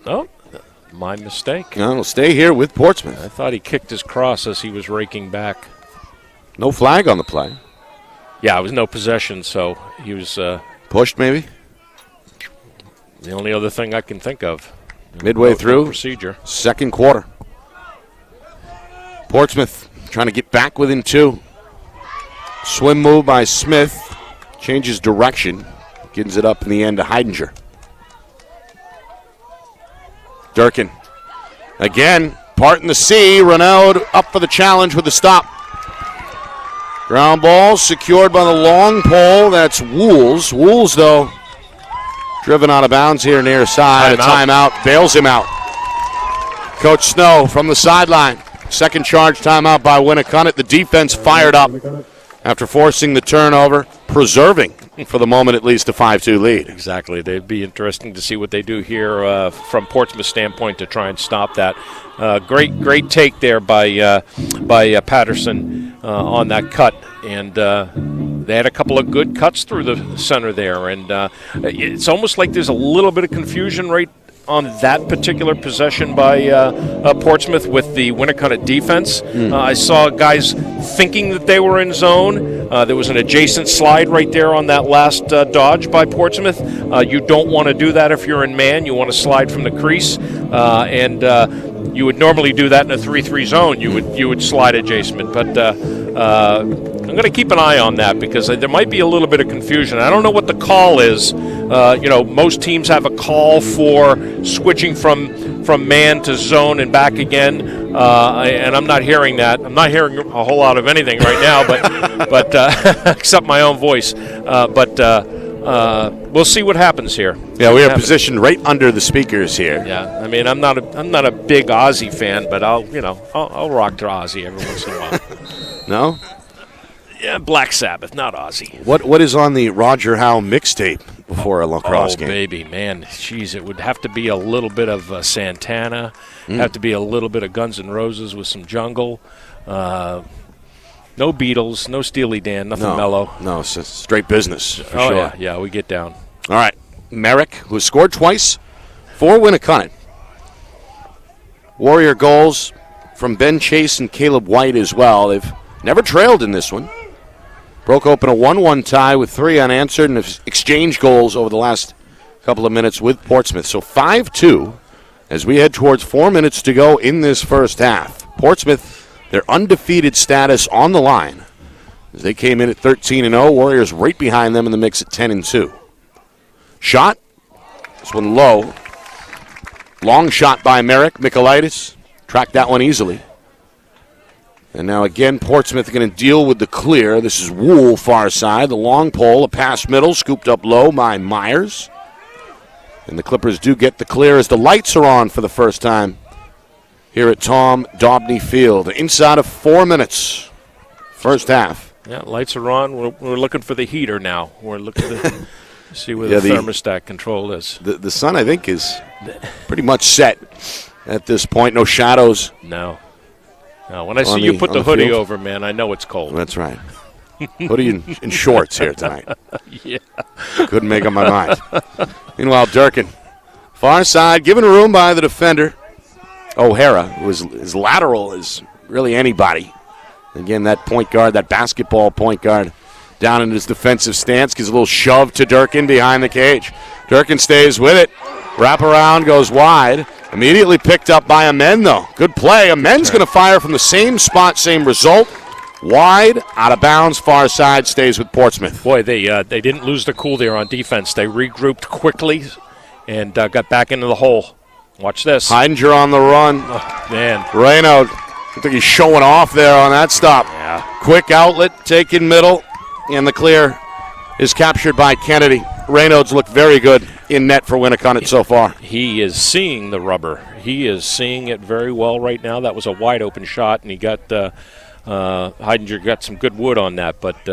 Oh, my mistake. No, it'll stay here with Portsmouth. I thought he kicked his cross as he was raking back. No flag on the play. Yeah, it was no possession, so he was pushed maybe. The only other thing I can think of. Midway through procedure. Second quarter. Portsmouth trying to get back within 2. Swim move by Smith. Changes direction. Gives it up in the end to Heidinger. Durkin. Again, part in the sea. Renaud up for the challenge with the stop. Ground ball secured by the long pole. That's Wools. Wools, though, driven out of bounds here near side. Timeout bails him out. Coach Snow from the sideline. Second charge timeout by Winnacunnet. The defense fired up after forcing the turnover, preserving, for the moment at least, a 5-2 lead. Exactly. It'd be interesting to see what they do here from Portsmouth's standpoint to try and stop that. Great take there by Patterson on that cut, and they had a couple of good cuts through the center there, and it's almost like there's a little bit of confusion right on that particular possession by Portsmouth with the Winnacunnet defense. I saw guys thinking that they were in zone. There was an adjacent slide right there on that last dodge by Portsmouth. You don't want to do that if you're in man. You want to slide from the crease, and you would normally do that in a 3-3 zone. You would slide adjacent, but I'm going to keep an eye on that because there might be a little bit of confusion. I don't know what the call is. Most teams have a call for switching from man to zone and back again, and I'm not hearing that. I'm not hearing a whole lot of anything right now, but except my own voice. We'll see what happens here. Yeah, we are positioned right under the speakers here. Yeah, I mean, I'm not a big Ozzy fan, but I'll rock to Ozzy every once in a while. No? Yeah, Black Sabbath, not Ozzy. What is on the Roger Howe mixtape before a lacrosse game? Oh, baby, man. Jeez, it would have to be a little bit of Santana, have to be a little bit of Guns N' Roses with some jungle. No Beatles, no Steely Dan, nothing mellow. No, it's straight business for sure. Yeah, we get down. All right. Merrick, who has scored twice for Winnacunnet. Warrior goals from Ben Chase and Caleb White as well. They've never trailed in this one. Broke open a 1-1 tie with 3 unanswered and have exchanged goals over the last couple of minutes with Portsmouth. So 5-2 as we head towards 4 minutes to go in this first half. Portsmouth, their undefeated status on the line as they came in at 13-0. Warriors right behind them in the mix at 10-2. Shot. This one low. Long shot by Merrick. Michaelitis tracked that one easily. And now again, Portsmouth going to deal with the clear. This is Wool far side. The long pole, a pass middle, scooped up low by Myers. And the Clippers do get the clear as the lights are on for the first time here at Tom Daubney Field. Inside of 4 minutes, first half. Yeah, lights are on. We're looking for the heater now. We're looking to see where the thermostat control is. The sun, I think, is pretty much set at this point. No shadows. No, when I see you put the hoodie over, man, I know it's cold. That's right. Hoodie in shorts here tonight. Yeah. Couldn't make up my mind. Meanwhile, Durkin, far side, given room by the defender. O'Hara, who is as lateral as really anybody. Again, that point guard, that basketball point guard, down in his defensive stance, gives a little shove to Durkin behind the cage. Durkin stays with it. Wrap around, goes wide. Immediately picked up by Amen, though. Good play. Amen's going to fire from the same spot, same result. Wide, out of bounds, far side, stays with Portsmouth. Boy, they didn't lose their cool there on defense. They regrouped quickly and got back into the hole. Watch this. Heidinger on the run. Oh, man. Reynaud, I think he's showing off there on that stop. Yeah. Quick outlet, taken middle, and the clear is captured by Kennedy. Reynaud's looked very good in net for Winnacunnet so far. He is seeing the rubber. He is seeing it very well right now. That was a wide open shot, and he got Heidinger got some good wood on that. But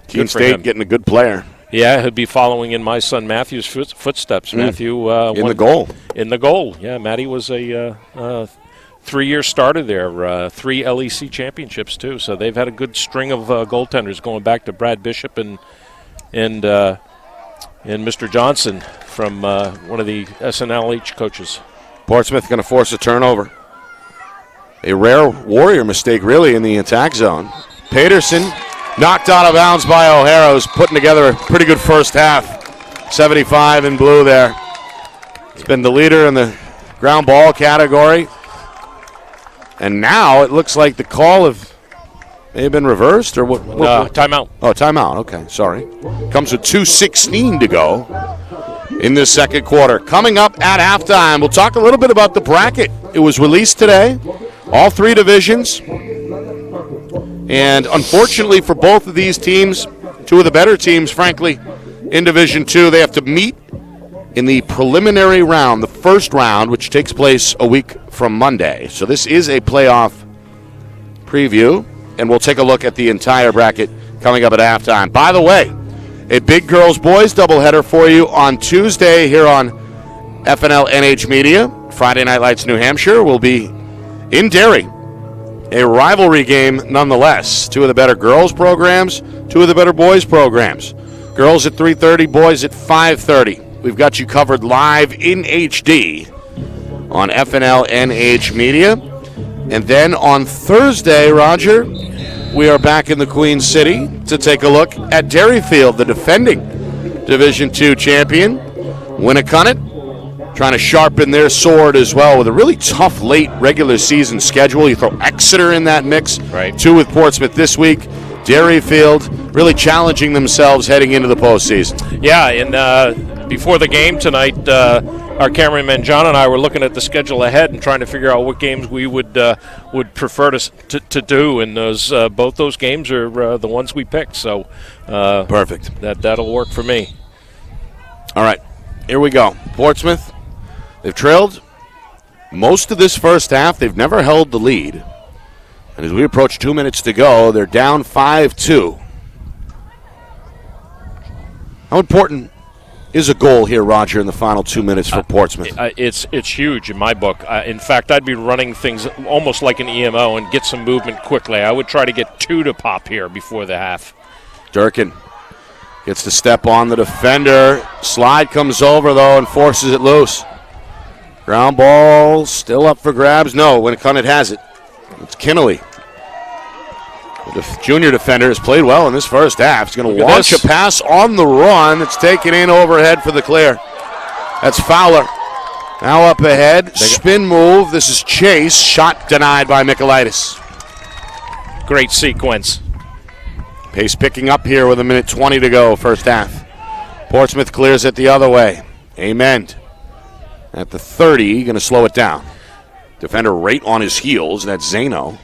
Keene State getting a good player. Yeah, he'll be following in my son Matthew's footsteps. Matthew in the goal. In the goal, yeah. Matty was a 3-year starter there, 3 LEC championships too. So they've had a good string of goaltenders going back to Brad Bishop and Mr. Johnson from one of the SNLH coaches. Portsmouth going to force a turnover. A rare Warrior mistake, really, in the attack zone. Paterson knocked out of bounds by O'Hara, who's putting together a pretty good first half. 75 in blue there. He's been the leader in the ground ball category. And now it looks like the call may have been reversed, or what? Timeout. Oh, timeout. Okay, sorry. Comes with 2:16 to go in this second quarter. Coming up at halftime, we'll talk a little bit about the bracket. It was released today. All 3 divisions. And unfortunately for both of these teams, 2 of the better teams, frankly, in Division 2, they have to meet in the preliminary round, the first round, which takes place a week from Monday. So this is a playoff preview, and we'll take a look at the entire bracket coming up at halftime. By the way, a big girls-boys doubleheader for you on Tuesday here on FNL NH Media. Friday Night Lights New Hampshire will be in Derry. A rivalry game nonetheless. 2 of the better girls programs, 2 of the better boys programs. Girls at 3:30, boys at 5:30. We've got you covered live in HD on FNL NH Media. And then on Thursday, Roger, we are back in the Queen City to take a look at Derryfield, the defending Division II champion. Winnacunnet trying to sharpen their sword as well with a really tough late regular season schedule. You throw Exeter in that mix, right? 2 with Portsmouth this week. Derryfield really challenging themselves heading into the postseason. Yeah, and before the game tonight, our cameraman John and I were looking at the schedule ahead and trying to figure out what games we would prefer to do, and both those games are the ones we picked. So perfect. That'll work for me. All right, here we go. Portsmouth, they've trailed most of this first half. They've never held the lead. And as we approach 2 minutes to go, they're down 5-2. How important is a goal here, Roger, in the final 2 minutes for Portsmouth? It's huge in my book. In fact, I'd be running things almost like an EMO and get some movement quickly. I would try to get 2 to pop here before the half. Durkin gets to step on the defender. Slide comes over, though, and forces it loose. Ground ball still up for grabs. No, Winnacunnet has it. It's Kinnelly. The junior defender has played well in this first half. He's going to launch a pass on the run. It's taken in overhead for the clear. That's Fowler. Now up ahead. Spin move. This is Chase. Shot denied by Michaelitis. Great sequence. Pace picking up here with 1:20 to go, first half. Portsmouth clears it the other way. Amen. At the 30, going to slow it down. Defender right on his heels. That's Zano.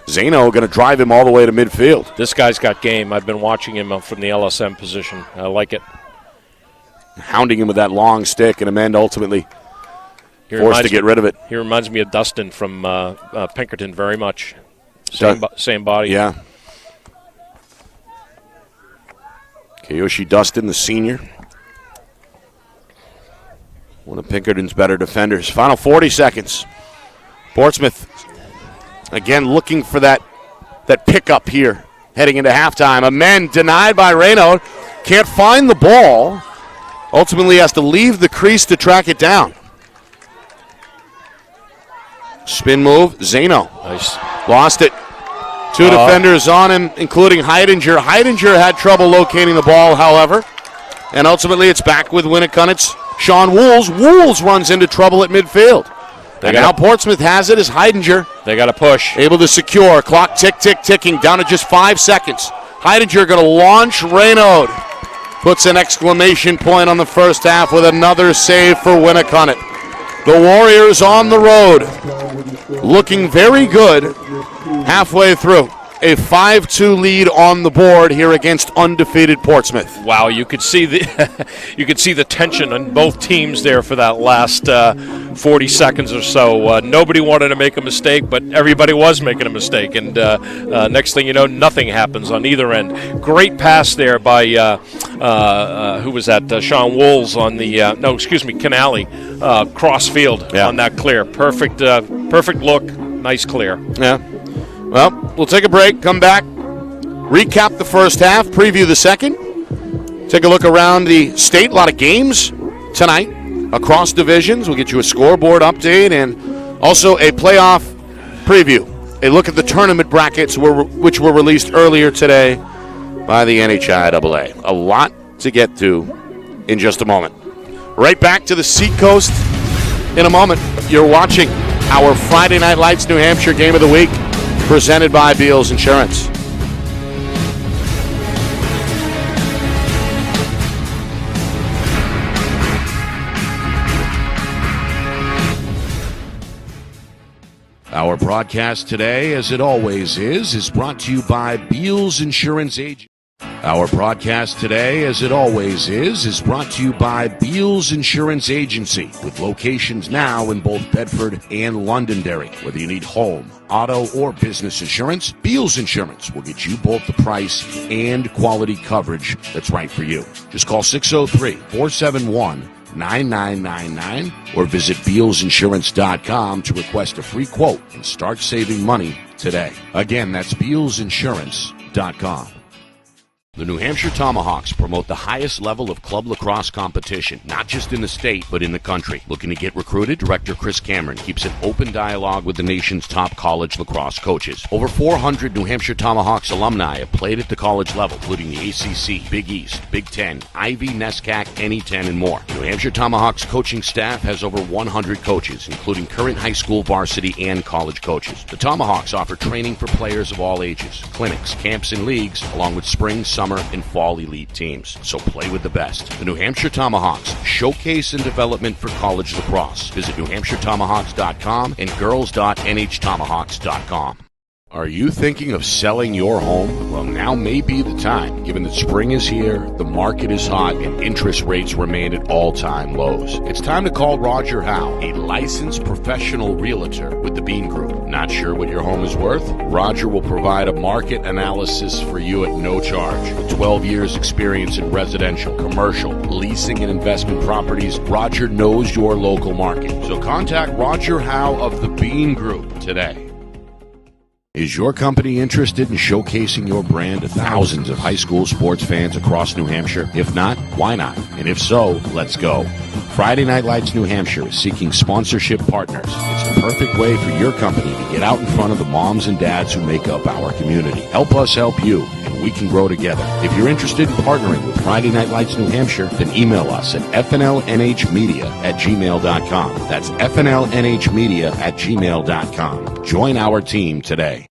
Zano going to drive him all the way to midfield. This guy's got game. I've been watching him from the LSM position. I like it. Hounding him with that long stick, and Amend ultimately forced to get rid of it. He reminds me of Dustin from Pinkerton very much. Same body. Yeah. Kiyoshi Dustin, the senior. One of Pinkerton's better defenders. Final 40 seconds. Portsmouth, again, looking for that pickup here, heading into halftime. Amend denied by Reynaud. Can't find the ball. Ultimately has to leave the crease to track it down. Spin move, Zano. Nice. Lost it. 2 defenders on him, including Heidinger. Heidinger had trouble locating the ball, however. And ultimately it's back with Winnacunnet's Sean Wools. Wools runs into trouble at midfield. And now Portsmouth has it as Heidinger. They got to push. Able to secure. Clock ticking down to just 5 seconds. Heidinger going to launch. Reynaud puts an exclamation point on the first half with another save for Winnacunnet. The Warriors on the road, looking very good halfway through. A 5-2 lead on the board here against undefeated Portsmouth. Wow, you could see the tension on both teams there for that last 40 seconds or so. Nobody wanted to make a mistake, but everybody was making a mistake. And next thing you know, nothing happens on either end. Great pass there by who was that? Sean Wools on the Canale cross field on that clear. Perfect look, nice clear. Yeah. Well, we'll take a break, come back, recap the first half, preview the second, take a look around the state. A lot of games tonight across divisions. We'll get you a scoreboard update and also a playoff preview. A look at the tournament brackets which were released earlier today by the NHIAA. A lot to get to in just a moment. Right back to the Seacoast in a moment. You're watching our Friday Night Lights New Hampshire Game of the Week, presented by Beals Insurance. Our broadcast today, as it always is brought to you by Beals Insurance Agency. Our broadcast today, as it always is brought to you by Beals Insurance Agency, with locations now in both Bedford and Londonderry. Whether you need home, auto, or business insurance, Beals Insurance will get you both the price and quality coverage that's right for you. Just call 603-471-9999 or visit BealsInsurance.com to request a free quote and start saving money today. Again, that's BealsInsurance.com. The New Hampshire Tomahawks promote the highest level of club lacrosse competition, not just in the state, but in the country. Looking to get recruited? Director Chris Cameron keeps an open dialogue with the nation's top college lacrosse coaches. Over 400 New Hampshire Tomahawks alumni have played at the college level, including the ACC, Big East, Big Ten, Ivy, NESCAC, NE10, and more. New Hampshire Tomahawks coaching staff has over 100 coaches, including current high school, varsity, and college coaches. The Tomahawks offer training for players of all ages, clinics, camps, and leagues, along with spring, summer, and fall elite teams. So play with the best. The New Hampshire Tomahawks, showcase and development for college lacrosse. Visit NewHampshireTomahawks.com and girls.nhtomahawks.com. Are you thinking of selling your home? Well, now may be the time, given that spring is here, the market is hot, and interest rates remain at all-time lows. It's time to call Roger Howe, a licensed professional realtor with the Bean Group. Not sure what your home is worth? Roger will provide a market analysis for you at no charge. With 12 years experience in residential, commercial, leasing, and investment properties, Roger knows your local market. So contact Roger Howe of the Bean Group today. Is your company interested in showcasing your brand to thousands of high school sports fans across New Hampshire? If not, why not? And if so, let's go. Friday Night Lights New Hampshire is seeking sponsorship partners. It's the perfect way for your company to get out in front of the moms and dads who make up our community. Help us help you, and we can grow together. If you're interested in partnering with Friday Night Lights New Hampshire, then email us at fnlnhmedia@gmail.com. That's fnlnhmedia@gmail.com. Join our team today.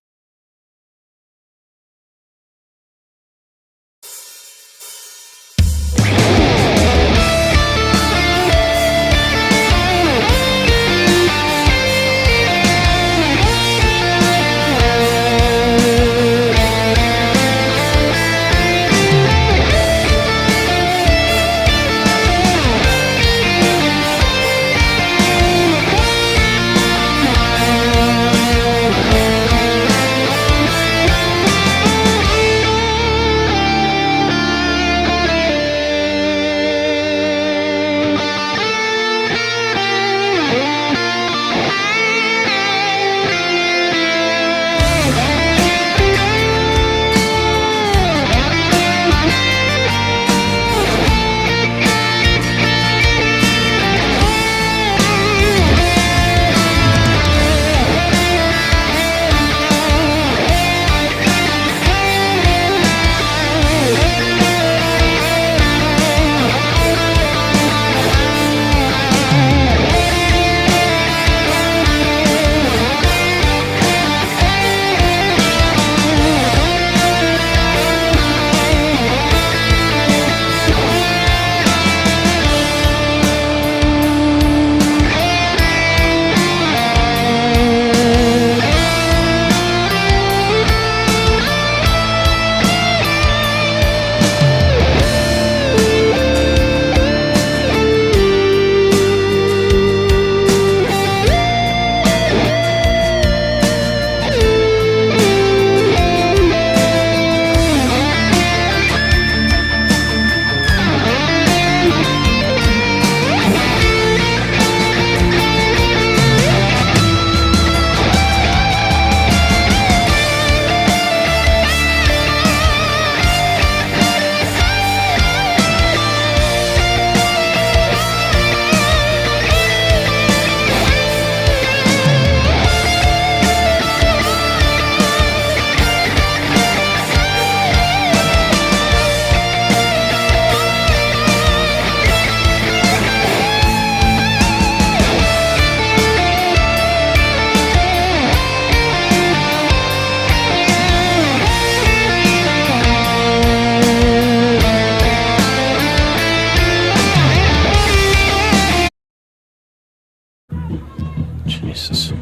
Jesus.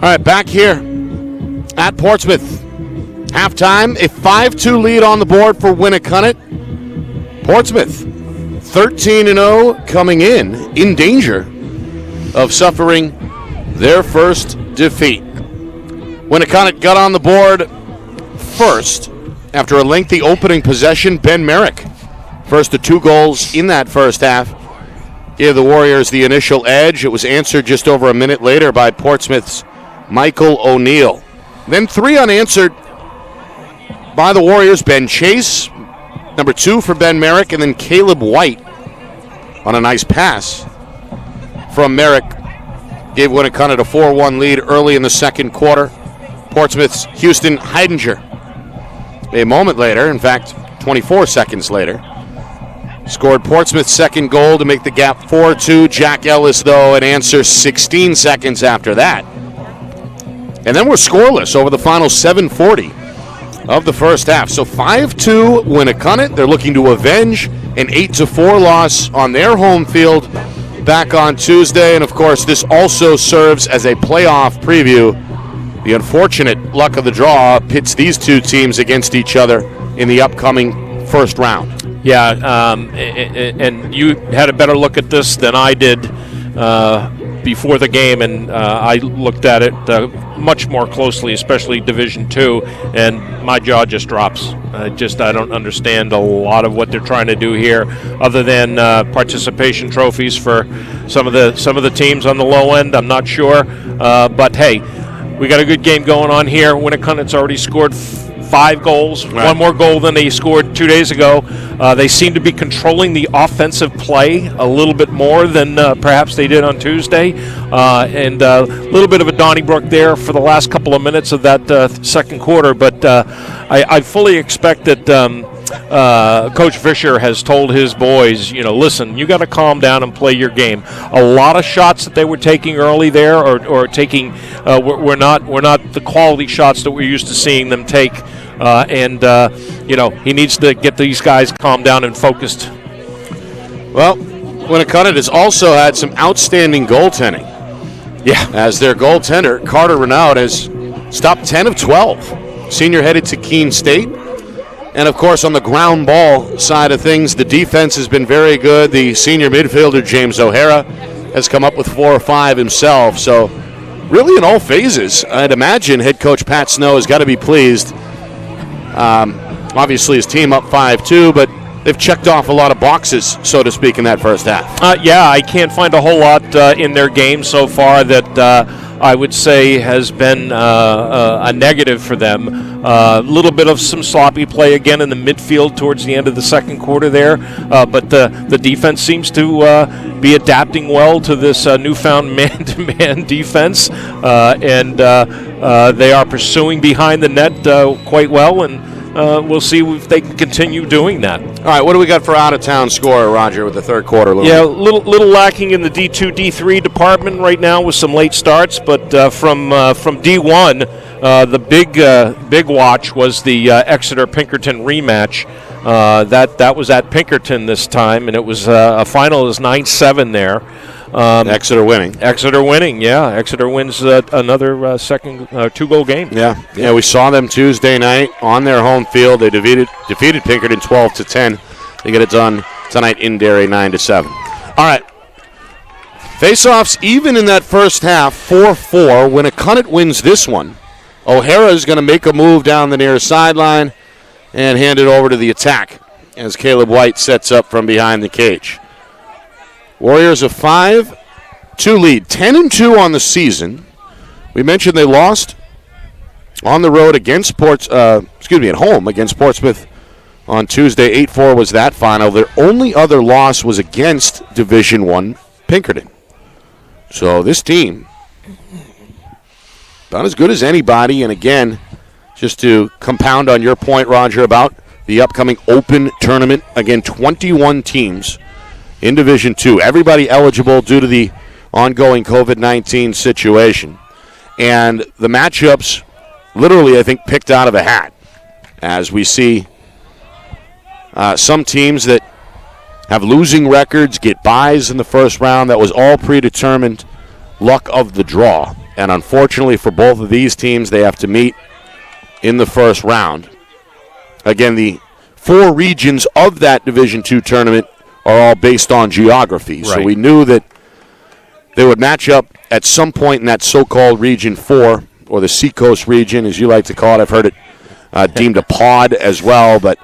All right, back here at Portsmouth. Halftime, a 5-2 lead on the board for Winnacunnet. Portsmouth, 13-0, coming in danger of suffering their first defeat. Winnacunnet got on the board first after a lengthy opening possession. Ben Merrick, first of 2 goals in that first half, gave the Warriors the initial edge. It was answered just over a minute later by Portsmouth's Michael O'Neill. Then 3 unanswered by the Warriors. Ben Chase, number 2 for Ben Merrick, and then Caleb White on a nice pass from Merrick. Gave Winnacunnet a 4-1 lead early in the second quarter. Portsmouth's Houston Heidinger, a moment later, in fact, 24 seconds later, scored Portsmouth's second goal to make the gap 4-2. Jack Ellis, though, an answer 16 seconds after that. And then we're scoreless over the final 7:40 of the first half. So 5-2 Winnacunnet. They're looking to avenge an 8-4 loss on their home field back on Tuesday. And, of course, this also serves as a playoff preview. The unfortunate luck of the draw pits these two teams against each other in the upcoming first round. Yeah, and you had a better look at this than I did before the game, and I looked at it much more closely, especially Division II, and my jaw just drops. I don't understand a lot of what they're trying to do here, other than participation trophies for some of the teams on the low end. I'm not sure, but hey, we got a good game going on here. Winnacunnet's already scored 5 goals, right. 1 more goal than they scored 2 days ago. They seem to be controlling the offensive play a little bit more than perhaps they did on Tuesday. And a little bit of a Donnybrook there for the last couple of minutes of that second quarter. But I fully expect that Coach Fisher has told his boys, listen, you got to calm down and play your game. A lot of shots that they were taking early there, or taking, were not the quality shots that we're used to seeing them take. He needs to get these guys calmed down and focused. Well, Winnacunnet has also had some outstanding goaltending. Yeah. As their goaltender, Carter Renaud, has stopped 10 of 12. Senior headed to Keene State. And, of course, on the ground ball side of things, the defense has been very good. The senior midfielder, James O'Hara, has come up with 4 or 5 himself. So, really in all phases, I'd imagine head coach Pat Snow has got to be pleased. Obviously, his team up 5-2, but they've checked off a lot of boxes, so to speak, in that first half. I can't find a whole lot in their game so far that I would say has been a negative for them. A little bit of some sloppy play again in the midfield towards the end of the second quarter there, but the defense seems to be adapting well to this newfound man-to-man defense, and they are pursuing behind the net quite well, and we'll see if they can continue doing that. All right, what do we got for out-of-town score, Roger, with the third quarter? Yeah, a little lacking in the D2, D3 department right now with some late starts, but from D1, the big watch was the Exeter-Pinkerton rematch. That was at Pinkerton this time, and it was a final is 9-7 there. Exeter winning. Exeter winning, yeah. Exeter wins another second 2-goal game. Yeah, we saw them Tuesday night on their home field. They defeated Pinkerton 12-10. They get it done tonight in Derry 9-7. All right. Face-offs even in that first half, 4-4. Winnacunnet wins this one. O'Hara is going to make a move down the near sideline and hand it over to the attack as Caleb White sets up from behind the cage. Warriors a 5-2 lead, 10-2 on the season. We mentioned they lost on the road against at home against Portsmouth on Tuesday. 8-4 was that final. Their only other loss was against Division I Pinkerton. So this team, about as good as anybody. And again, just to compound on your point, Roger, about the upcoming open tournament, again, 21 teams in Division II. Everybody eligible due to the ongoing COVID-19 situation. And the matchups literally, I think, picked out of a hat. As we see some teams that have losing records get byes in the first round. That was all predetermined luck of the draw. And unfortunately for both of these teams, they have to meet in the first round. Again, the 4 regions of that Division II tournament are all based on geography. Right. So we knew that they would match up at some point in that so-called Region 4, or the Seacoast region, as you like to call it. I've heard it deemed a pod as well. But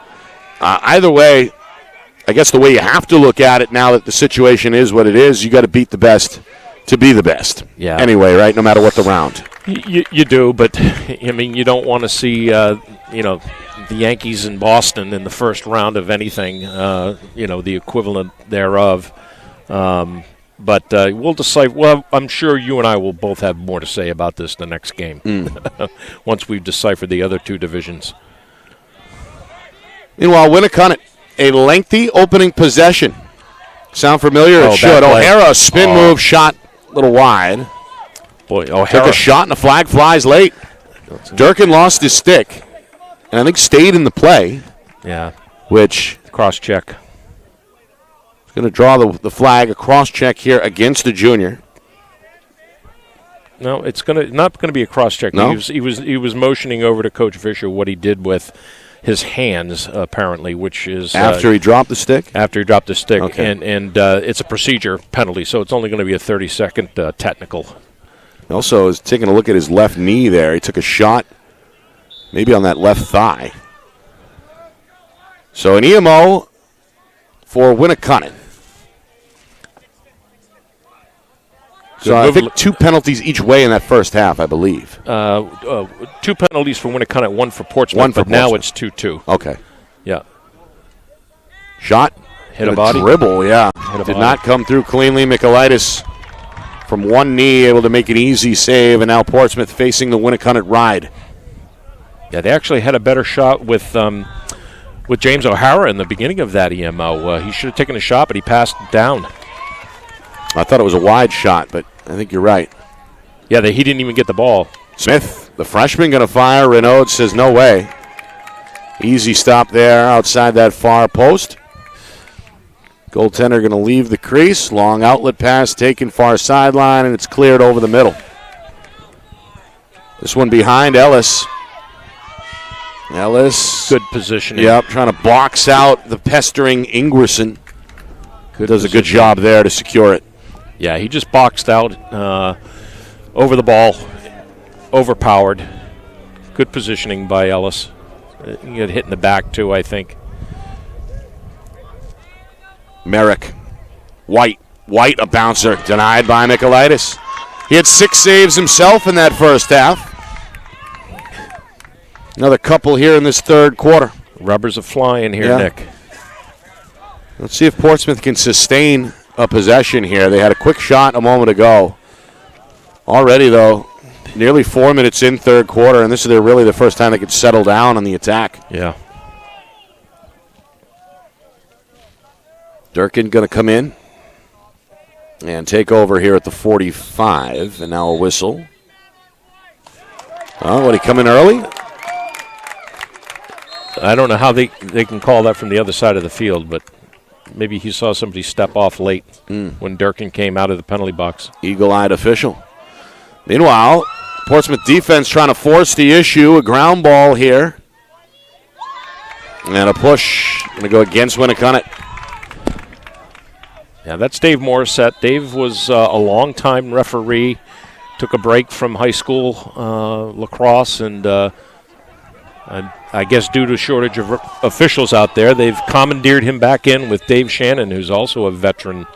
either way, I guess the way you have to look at it now that the situation is what it is, you got to beat the best to be the best. Yeah. Anyway, right, no matter what the round. You do, but I mean, you don't want to see the Yankees in Boston in the first round of anything, the equivalent thereof. But we'll decide. Well, I'm sure you and I will both have more to say about this the next game once we've deciphered the other two divisions. Meanwhile, Winnacunnet, a lengthy opening possession. Sound familiar? It should. O'Hara, a spin move, shot a little wide. Boy, O'Hara took a shot and the flag flies late. Durkin lost his stick and I think stayed in the play. Yeah. Which cross-check. Is going to draw the flag, a cross-check here against the junior. No, it's not going to be a cross-check. No? He was motioning over to Coach Fisher what he did with his hands, apparently, which is after he dropped the stick. After he dropped the stick, okay. and it's a procedure penalty, so it's only going to be a 30-second technical. Also, is taking a look at his left knee there. He took a shot, maybe on that left thigh. So an EMO for Winnacunnet. So I think 2 penalties each way in that first half, I believe. 2 penalties for Winnacunnet, 1 for Portsmouth, but now it's 2-2. Okay. Yeah. Shot. Hit a body. Dribble, yeah. Did not come through cleanly. Michaelitis from one knee able to make an easy save, and now Portsmouth facing the Winnacunnet ride. Yeah, they actually had a better shot with James O'Hara in the beginning of that EMO. He should have taken a shot, but he passed it down. I thought it was a wide shot, but I think you're right. Yeah, he didn't even get the ball. Smith, the freshman, going to fire. Renaud says no way. Easy stop there outside that far post. Goaltender going to leave the crease. Long outlet pass taken far sideline, and it's cleared over the middle. This one behind Ellis. Ellis. Good positioning. Yep, trying to box out the pestering Ingwerson. Does a good job there to secure it. Yeah, he just boxed out over the ball, overpowered. Good positioning by Ellis. He got hit in the back, too, I think. Merrick. White, a bouncer. Denied by Michaelitis. He had 6 saves himself in that first half. Another couple here in this third quarter. Rubbers are flying here, Nick. Let's see if Portsmouth can sustain a possession here. They had a quick shot a moment ago. Already, though, nearly 4 minutes in third quarter, and this is really the first time they could settle down on the attack. Yeah. Durkin going to come in and take over here at the 45, and now a whistle. Oh, would he come in early? I don't know how they can call that from the other side of the field, but maybe he saw somebody step off late when Durkin came out of the penalty box. Eagle-eyed official. Meanwhile, Portsmouth defense trying to force the issue. A ground ball here. And a push. Going to go against Winnacunnet. Yeah, that's Dave Morissette. Dave was a long-time referee. Took a break from high school lacrosse, and I guess due to a shortage of officials out there, they've commandeered him back in with Dave Shannon, who's also a veteran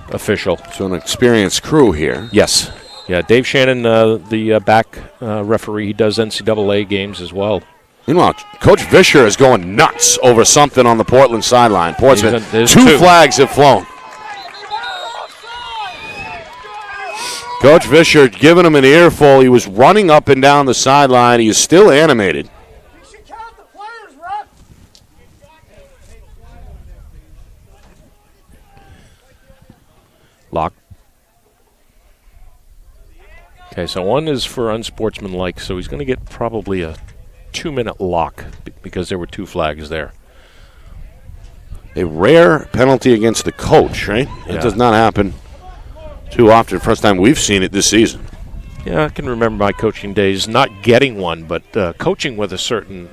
official. So an experienced crew here. Yes. Yeah, Dave Shannon, the back referee, he does NCAA games as well. Meanwhile, Coach Vischer is going nuts over something on the Portland sideline. Portsmouth, two flags have flown. Coach Vischer giving him an earful. He was running up and down the sideline. He is still animated. Lock. Okay, so one is for unsportsmanlike, so he's going to get probably a 2-minute lock because there were 2 flags there. A rare penalty against the coach, right? Yeah. It does not happen too often. First time we've seen it this season. Yeah, I can remember my coaching days not getting one, but coaching with a certain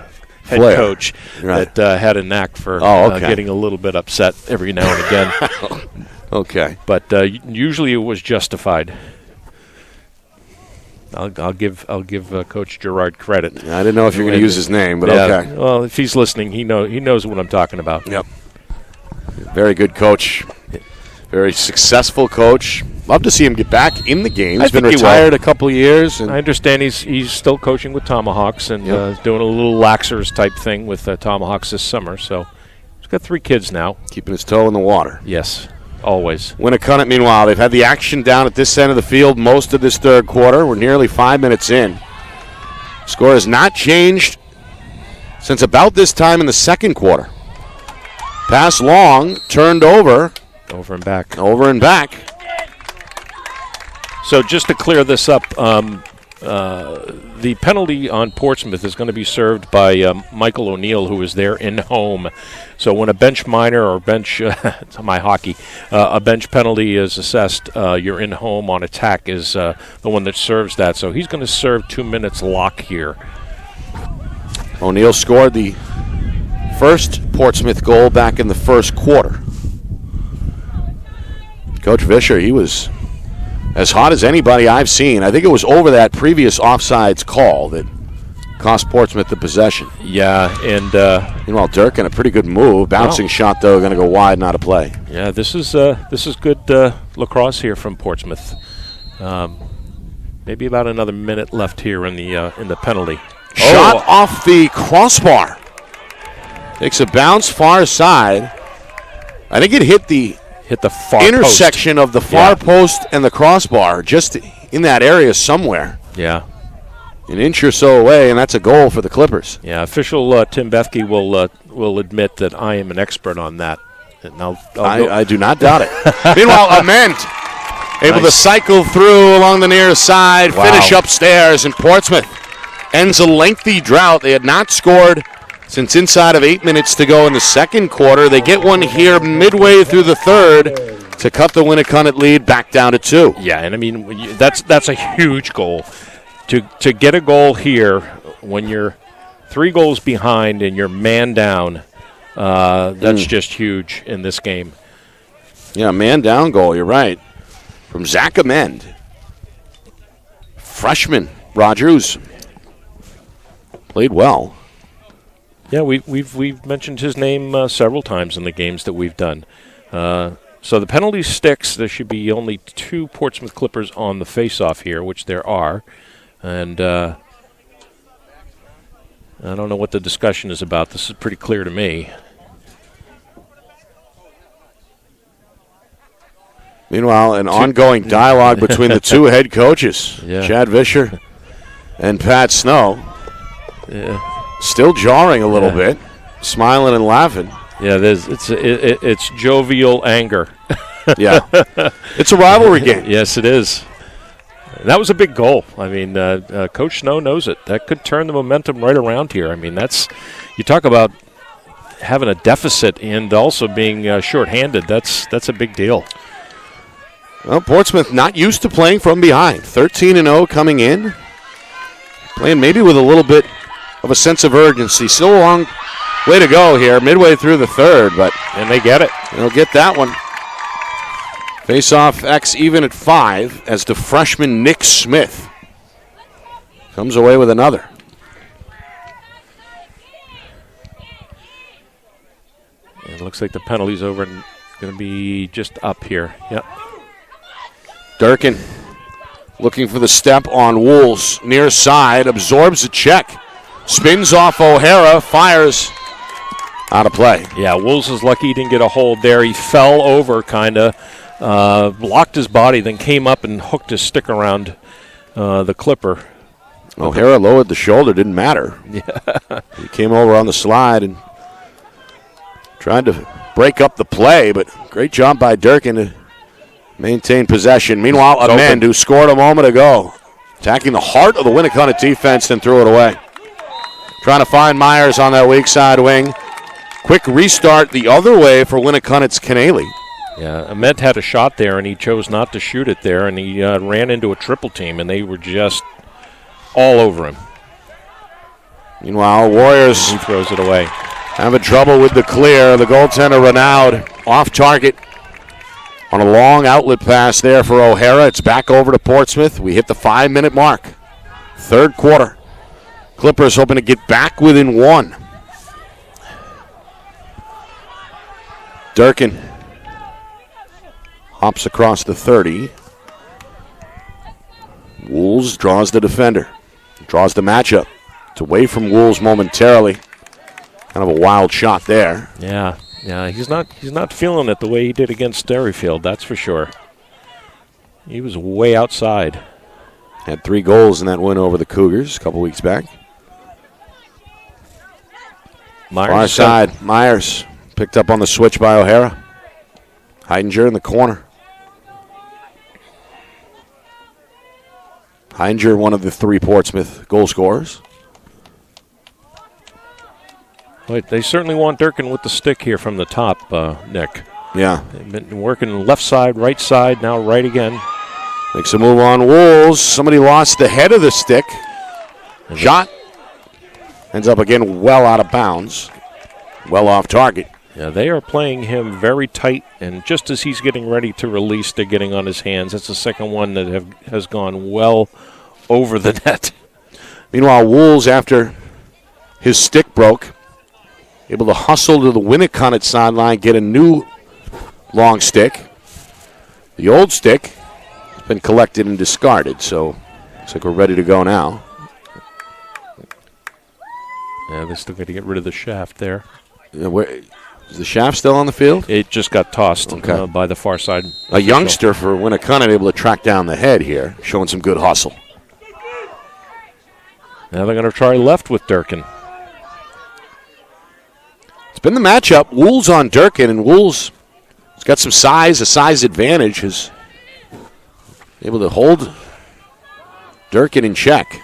head Flair. coach that had a knack for getting a little bit upset every now and again. Okay. But usually it was justified. I'll give Coach Gerard credit. I didn't know if you're going to use his name, but okay. Well, if he's listening, he knows what I'm talking about. Yep. Very good coach. Very successful coach. Love to see him get back in the game. He's been think he retired a couple of years. And I understand he's still coaching with Tomahawks and doing a little laxers type thing with Tomahawks this summer. So he's got 3 kids now. keeping his toe in the water. Yes, always. Winnacunnet, meanwhile, they've had the action down at this end of the field most of this third quarter. We're nearly 5 minutes in. Score has not changed since about this time in the second quarter. Pass long, turned over. Over and back. Over and back. So just to clear this up, the penalty on Portsmouth is going to be served by Michael O'Neill, who is there in home. So when a bench minor or bench, it's my hockey, a bench penalty is assessed, your in home on attack is the one that serves that. So he's going to serve 2 minutes lock here. O'Neill scored the first Portsmouth goal back in the first quarter. Coach Vischer, he was as hot as anybody I've seen. I think it was over that previous offsides call that cost Portsmouth the possession. Yeah, and meanwhile, Durkin, a pretty good move. Bouncing shot, though, going to go wide, not a play. Yeah, this is good lacrosse here from Portsmouth. Maybe about another minute left here in the penalty. Shot off the crossbar. Takes a bounce far side. I think it hit the far intersection post of the far post and the crossbar, just in that area somewhere. Yeah. An inch or so away, and that's a goal for the Clippers. Yeah, official Tim Bethke will admit that I am an expert on that. And I do not doubt it. Meanwhile, Ament able to cycle through along the near side, finish upstairs, and Portsmouth ends a lengthy drought. They had not scored since inside of 8 minutes to go in the second quarter. They get one here midway through the third to cut the Winnacunnet lead back down to 2. Yeah, and I mean that's a huge goal. To get a goal here when you're 3 goals behind and you're man down, that's just huge in this game. Yeah, man down goal, you're right. From Zach Amend. Freshman, Rogers. Played well. Yeah, we've mentioned his name several times in the games that we've done. So the penalty sticks. There should be only 2 Portsmouth Clippers on the face-off here, which there are. And I don't know what the discussion is about. This is pretty clear to me. Meanwhile, an ongoing dialogue between the 2 head coaches, Chad Vischer and Pat Snow. Yeah. Still jarring a little bit, smiling and laughing. Yeah, it's jovial anger. Yeah, it's a rivalry game. Yes, it is. That was a big goal. I mean, Coach Snow knows it. That could turn the momentum right around here. I mean, you talk about having a deficit and also being shorthanded. That's a big deal. Well, Portsmouth not used to playing from behind. 13-0 coming in. Playing maybe with a little bit of a sense of urgency. Still a long way to go here, midway through the third, and they get it. They'll get that one. Face-off X even at 5 as the freshman Nick Smith comes away with another. It looks like the penalty's over and going to be just up here. Yep. Durkin looking for the step on Wolves. Near side, absorbs the check. Spins off O'Hara, fires out of play. Yeah, Wolves is lucky he didn't get a hold there. He fell over kind of, blocked his body, then came up and hooked his stick around the Clipper. O'Hara lowered the shoulder, didn't matter. Yeah. He came over on the slide and tried to break up the play, but great job by Durkin to maintain possession. Meanwhile, Amend, who scored a moment ago, attacking the heart of the Winnacunnet defense, then threw it away. Trying to find Myers on that weak side wing. Quick restart the other way for Winnacunnet's Canelli. Yeah, Ament had a shot there, and he chose not to shoot it there, and he ran into a triple team, and they were just all over him. Meanwhile, Warriors he throws it away. Having trouble with the clear. The goaltender, Renaud, off target on a long outlet pass there for O'Hara. It's back over to Portsmouth. We hit the 5-minute mark. Third quarter. Clippers hoping to get back within 1. Durkin Hops across the 30. Wolves draws the defender. Draws the matchup. It's away from Wolves momentarily. Kind of a wild shot there. Yeah, he's not feeling it the way he did against Derryfield, that's for sure. He was way outside. Had 3 goals in that win over the Cougars a couple weeks back. Far side, Myers picked up on the switch by O'Hara. Heidinger in the corner. Heidinger, one of the 3 Portsmouth goal scorers. Wait, they certainly want Durkin with the stick here from the top, Nick. Yeah. They've been working left side, right side, now right again. Makes a move on Wolves. Somebody lost the head of the stick. Shot. Ends up again well out of bounds. Well off target. Yeah, they are playing him very tight, and just as he's getting ready to release, they're getting on his hands. That's the second one that has gone well over the net. Meanwhile, Wolves, after his stick broke, able to hustle to the Winnacunnet sideline, get a new long stick. The old stick has been collected and discarded, so looks like we're ready to go now. Yeah, they're still got to get rid of the shaft there. Is the shaft still on the field? It just got tossed by the far side. A youngster for Winnacunnet able to track down the head here, showing some good hustle. Now they're going to try left with Durkin. It's been the matchup. Wolves on Durkin, and Wolves has got some size, a size advantage, is able to hold Durkin in check.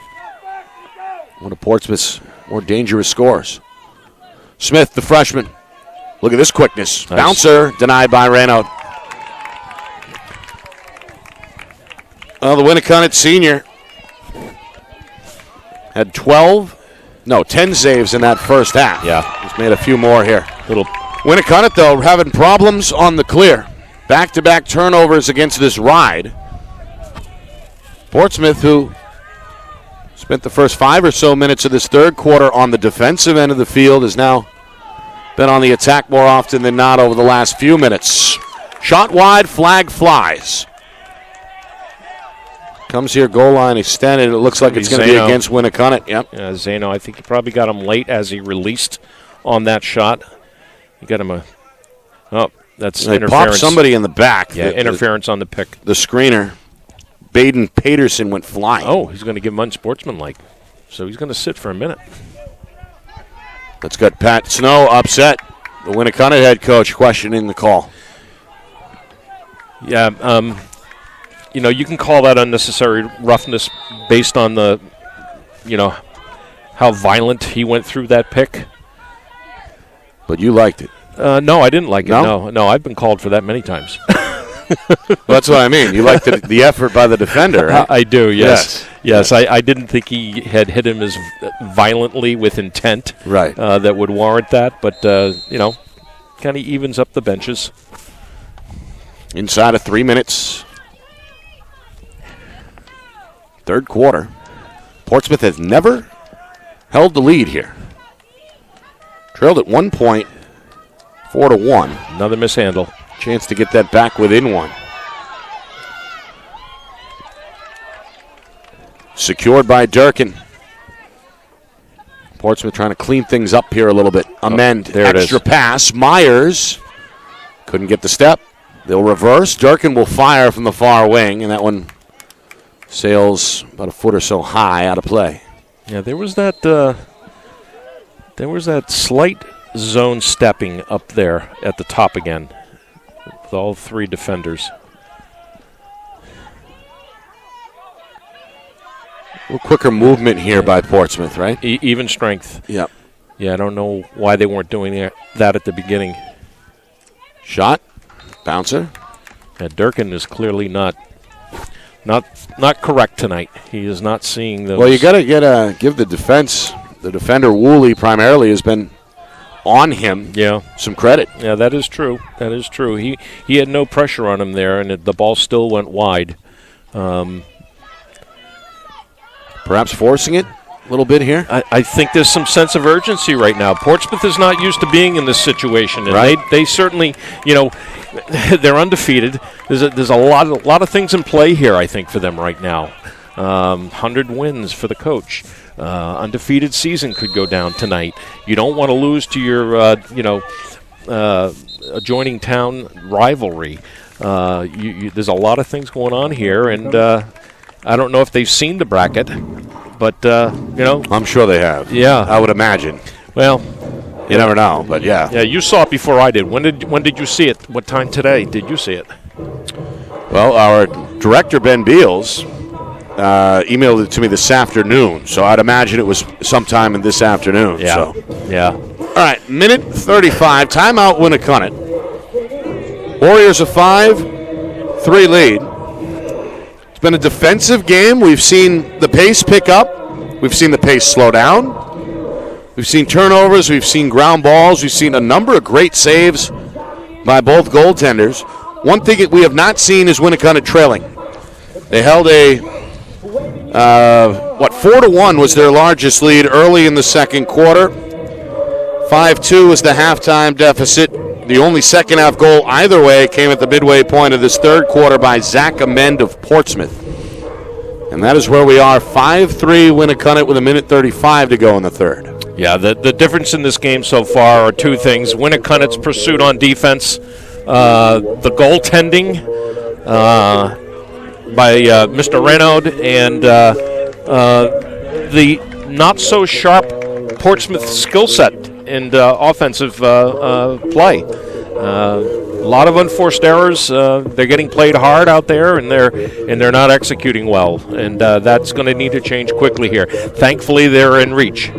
One of Portsmouth's more dangerous scores. Smith, the freshman. Look at this quickness. Nice. Bouncer denied by Reynaud. Well, the Winnacunnet senior had 10 saves in that first half. Yeah. He's made a few more here. Winnacunnet, though, having problems on the clear. Back-to-back turnovers against this ride. Portsmouth, who spent the first 5 or so minutes of this third quarter on the defensive end of the field, has now been on the attack more often than not over the last few minutes. Shot wide, flag flies. Comes here, goal line extended. It looks like it's going to be against Winnacunnet. Yep. Yeah, Zano, I think he probably got him late as he released on that shot. He got him that's they interference. Popped somebody in the back. Yeah, interference on the pick. The screener, Baden Paterson, went flying. Oh, he's going to give him unsportsmanlike. So he's going to sit for a minute. That's got Pat Snow upset. The Winnacunnet head coach questioning the call. Yeah, you can call that unnecessary roughness based on how violent he went through that pick. But you liked it. No, I didn't like it. No, I've been called for that many times. Well, that's what I mean. You liked the effort by the defender, right? I do, yes. Yes, I didn't think he had hit him as violently with intent. Right. That would warrant that, but, kind of evens up the benches. Inside of 3 minutes. Third quarter. Portsmouth has never held the lead here. Trailed at 1 point, 4-1. Another mishandle. Chance to get that back within 1. Secured by Durkin. Portsmouth trying to clean things up here a little bit. Amend. There Extra it is. pass. Myers couldn't get the step. They'll reverse. Durkin will fire from the far wing, and that one sails about a foot or so high out of play. Yeah, there was that slight zone stepping up there at the top again with all 3 defenders. A little quicker movement here by Portsmouth, right? Even strength. Yep. Yeah, I don't know why they weren't doing that at the beginning. Shot. Bouncer. Yeah, Durkin is clearly not correct tonight. He is not seeing those. Well, you got to give the defense, the defender Woolley primarily has been on him. Yeah, some credit. Yeah, that is true. That is true. He had no pressure on him there, and the ball still went wide. Perhaps forcing it. little bit here? I think there's some sense of urgency right now. Portsmouth is not used to being in this situation, and right. they certainly, they're undefeated. There's a lot of things in play here, I think, for them right now. 100 wins for the coach. Undefeated season could go down tonight. You don't want to lose to your, adjoining town rivalry. There's a lot of things going on here, and I don't know if they've seen the bracket, but I'm sure they have. Yeah, I would imagine. Well, you never know, but yeah. Yeah, you saw it before I did. When did you see it? What time today did you see it? Well, our director Ben Beals emailed it to me this afternoon, so I'd imagine it was sometime in this afternoon. Yeah. So. Yeah. All right, minute 35. Timeout. Winnacunnet. Warriors a 5-3 lead. It's been a defensive game. We've seen the pace pick up. We've seen the pace slow down. We've seen turnovers. We've seen ground balls. We've seen a number of great saves by both goaltenders. One thing that we have not seen is Winnacunnet trailing. They held 4-1 was their largest lead early in the second quarter. 5-2 was the halftime deficit. The only second-half goal either way came at the midway point of this third quarter by Zach Amend of Portsmouth. And that is where we are, 5-3 Winnacunnet with a minute 35 to go in the third. Yeah, the difference in this game so far are two things. Winnacunnet's pursuit on defense, the goaltending by Mr. Renaud, and the not-so-sharp Portsmouth skill set and offensive play. A lot of unforced errors. They're getting played hard out there, and they're not executing well. And that's going to need to change quickly here. Thankfully, they're in reach.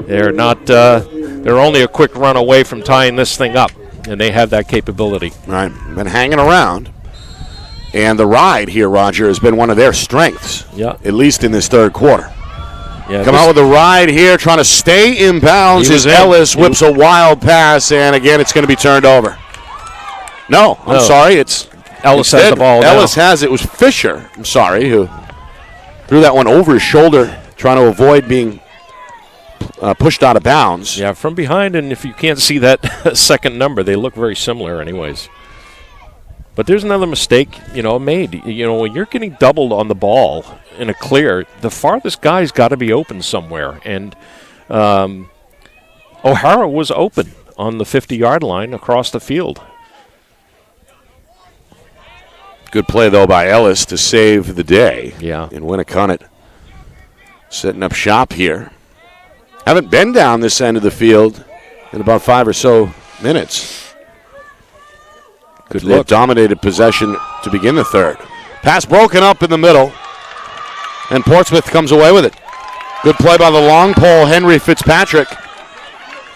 They're not. They're only a quick run away from tying this thing up, and they have that capability. Right, been hanging around, and the ride here, Roger, has been one of their strengths. Yeah, at least in this third quarter. Yeah, come out with a ride here, trying to stay in bounds as Ellis whips a wild pass, and again, it's going to be turned over. No, I'm sorry. It's Ellis has the ball. Ellis has it. It was Fisher, I'm sorry, who threw that one over his shoulder, trying to avoid being pushed out of bounds. Yeah, from behind, and if you can't see that second number, they look very similar anyways. But there's another mistake, made. When you're getting doubled on the ball in a clear, the farthest guy's got to be open somewhere. And O'Hara was open on the 50-yard line across the field. Good play, though, by Ellis to save the day. Yeah. And Winnacunnet setting up shop here. Haven't been down this end of the field in about 5 or so minutes. Good They've look. Dominated possession to begin the third. Pass broken up in the middle, and Portsmouth comes away with it. Good play by the long pole, Henry Fitzpatrick.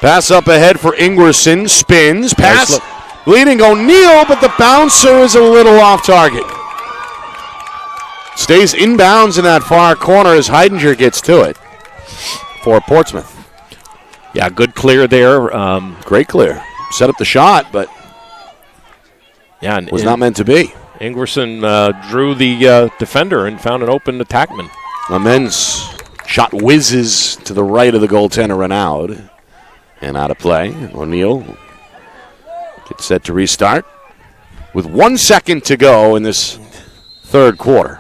Pass up ahead for Ingwerson, spins, pass, leading O'Neill, but the bouncer is a little off target. Stays inbounds in that far corner as Heidinger gets to it for Portsmouth. Yeah, good clear there. Great clear. Set up the shot, but was not meant to be. Ingwerson drew the defender and found an open attackman. Amen's shot whizzes to the right of the goaltender, Renaud, and out of play. O'Neill gets set to restart with 1 second to go in this third quarter.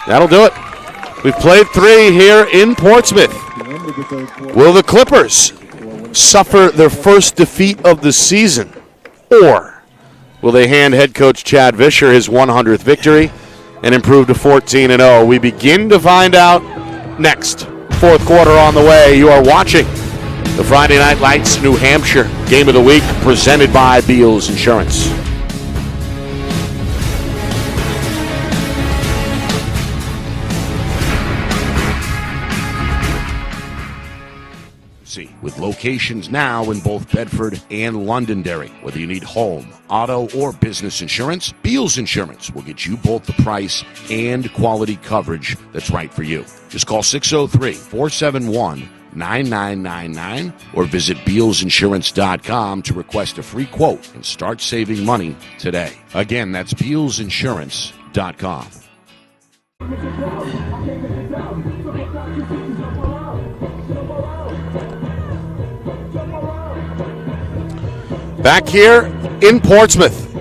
That'll do it. We've played 3 here in Portsmouth. Will the Clippers suffer their first defeat of the season? Or will they hand head coach Chad Vischer his 100th victory and improve to 14-0? We begin to find out next. Fourth quarter on the way. You are watching the Friday Night Lights New Hampshire Game of the Week presented by Beals Insurance. With locations now in both Bedford and Londonderry. Whether you need home, auto, or business insurance, Beals Insurance will get you both the price and quality coverage that's right for you. Just call 603-471-9999 or visit BealsInsurance.com to request a free quote and start saving money today. Again, that's BealsInsurance.com. Back here in Portsmouth,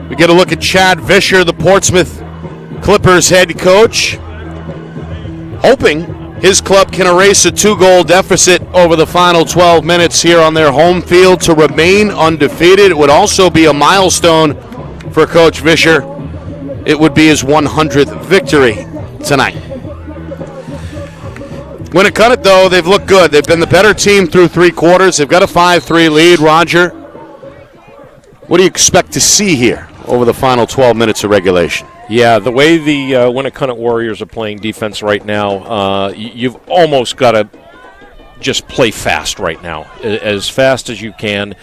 we get a look at Chad Vischer, the Portsmouth Clippers head coach, hoping his club can erase a 2-goal deficit over the final 12 minutes here on their home field to remain undefeated. It would also be a milestone for Coach Vischer. It would be his 100th victory tonight. Winnacunnet, though, they've looked good. They've been the better team through 3 quarters. They've got a 5-3 lead. Roger, what do you expect to see here over the final 12 minutes of regulation? Yeah, the way the Winnacunnet Warriors are playing defense right now, you've almost got to just play fast right now, as fast as you can.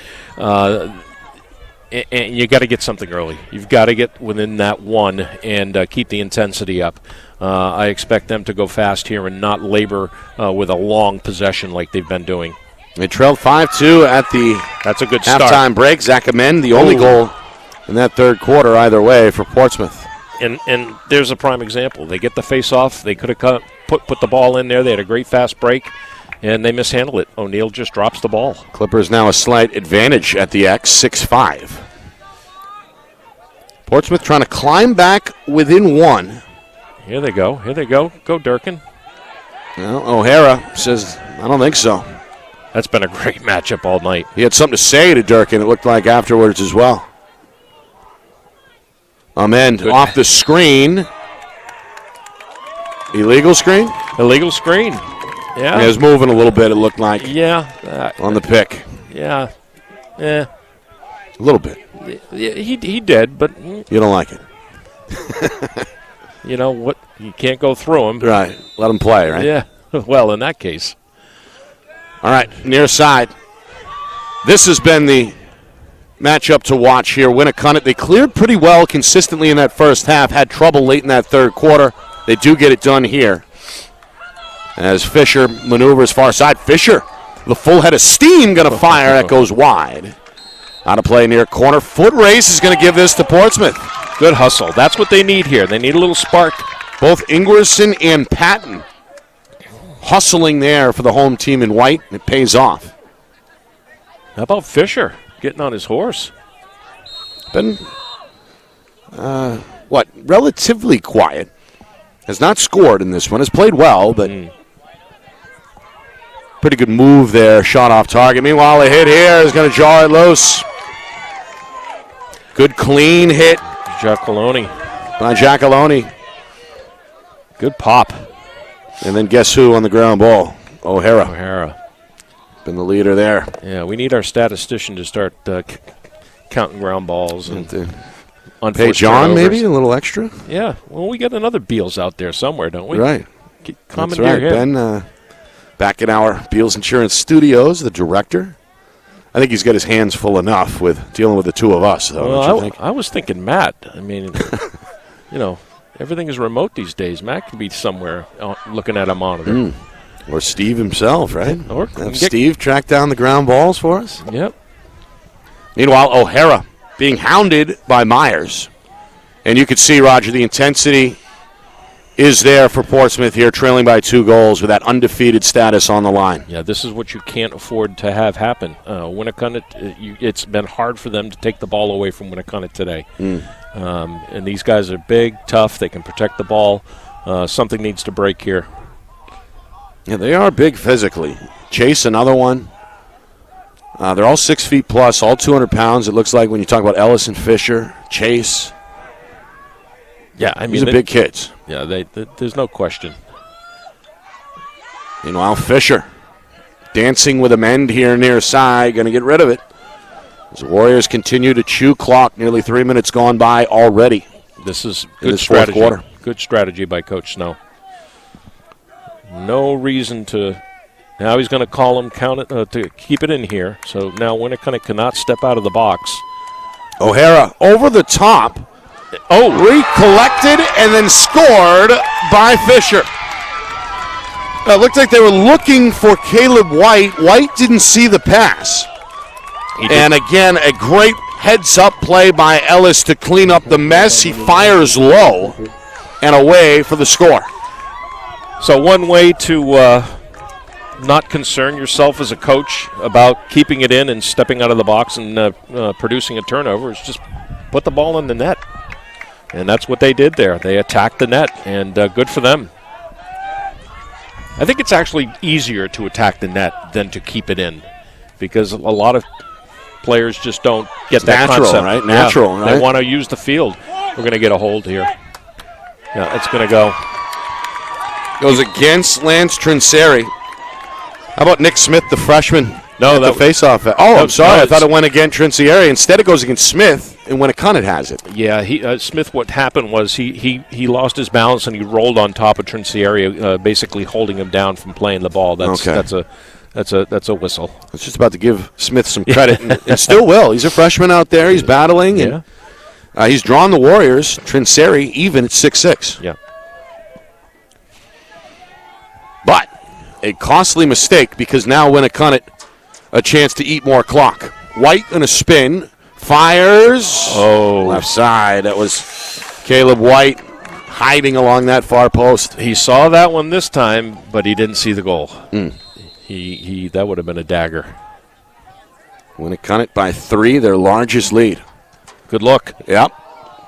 And you got to get something early. You've got to get within that one and keep the intensity up. I expect them to go fast here and not labor with a long possession like they've been doing. They trailed 5-2 at the That's a good halftime start. break. Zach Amen, the only goal in that third quarter either way for Portsmouth. And there's a prime example. They get the face-off. They could have put the ball in there. They had a great fast break, and they mishandled it. O'Neill just drops the ball. Clippers now a slight advantage at the X, 6-5. Portsmouth trying to climb back within 1. Here they go. Here they go. Go, Durkin. Well, O'Hara says, I don't think so. That's been a great matchup all night. He had something to say to Durkin, it looked like, afterwards as well. Amen. Good. Off the screen. Illegal screen? Illegal screen. Yeah. He was moving a little bit, it looked like, Yeah. on the pick. Yeah. Yeah. A little bit. Yeah, he did, but You don't like it. you know what? You can't go through him. Right. Let him play, right? Yeah. Well, in that case. All right, near side. This has been the matchup to watch here. Winnacunnet, they cleared pretty well consistently in that first half, had trouble late in that third quarter. They do get it done here. As Fisher maneuvers far side. Fisher, the full head of steam, going to fire. That goes wide. Out of play near corner. Foot race is going to give this to Portsmouth. Good hustle. That's what they need here. They need a little spark. Both Ingwerson and Patton hustling there for the home team in white. It pays off. How about Fisher getting on his horse? Been, relatively quiet. Has not scored in this one. Has played well, but pretty good move there. Shot off target. Meanwhile, a hit here is going to jar it loose. Good clean hit Giacalone. by Giacalone. Good pop. And then guess who on the ground ball? O'Hara. O'Hara. Been the leader there. Yeah, we need our statistician to start counting ground balls and Pay unforced John turnovers. maybe a little extra? Yeah. Well, we got another Beals out there somewhere, don't we? Right. That's Commandeer right. him. Ben back in our Beals Insurance Studios, the director. I think he's got his hands full enough with dealing with the two of us, though, don't you Well, think? I was thinking Matt. I mean, everything is remote these days. Matt can be somewhere looking at a monitor. Or Steve himself, right? Or Have Steve track down the ground balls for us. Yep. Meanwhile, O'Hara being hounded by Myers. And you could see, Roger, the intensity is there for Portsmouth here, trailing by 2 goals with that undefeated status on the line. Yeah, this is what you can't afford to have happen. Winnacunnet, it's been hard for them to take the ball away from Winnacunnet today. And these guys are big, tough. They can protect the ball. Something needs to break here. Yeah, they are big physically. Chase, another one. They're all 6 feet plus, all 200 pounds. It looks like when you talk about Ellis and Fisher, Chase. Yeah, I mean, These are big kids. Yeah, there's no question. Meanwhile, Fisher dancing with a mend here near side, going to get rid of it. As the Warriors continue to chew clock, nearly 3 minutes gone by already. This is in good this fourth strategy. quarter. Good strategy by Coach Snow. No reason to. Now he's going to call him count it to keep it in here. So now Winnacunnet cannot step out of the box. O'Hara over the top. Oh, Recollected and then scored by Fisher. It looked like they were looking for Caleb White. White didn't see the pass. And again, a great heads-up play by Ellis to clean up the mess. He fires low and away for the score. So one way to not concern yourself as a coach about keeping it in and stepping out of the box and producing a turnover is just put the ball in the net. And that's what they did there. They attacked the net, and good for them. I think it's actually easier to attack the net than to keep it in, because a lot of players just don't get that natural, concept. right? Natural, right? They want to use the field. We're going to get a hold here. Yeah, it's going to go. Goes against Lance Trinseri. How about Nick Smith, the freshman? No, the face-off. I'm sorry. I thought it went against Trinseri. Instead, it goes against Smith, and Winnacunnet has it. Yeah, Smith. What happened was he lost his balance and he rolled on top of Trinseri, basically holding him down from playing the ball. That's a whistle. I was just about to give Smith some credit, and still will. He's a freshman out there. He's battling, and he's drawn the Warriors. Trinseri even at 6'6". Yeah. But a costly mistake, because now Winnacunnet a chance to eat more clock. White in a spin, fires. Oh. Left side. That was Caleb White hiding along that far post. He saw that one this time, but he didn't see the goal. He that would have been a dagger. Winnacunnet by 3, their largest lead. Good look. Yep.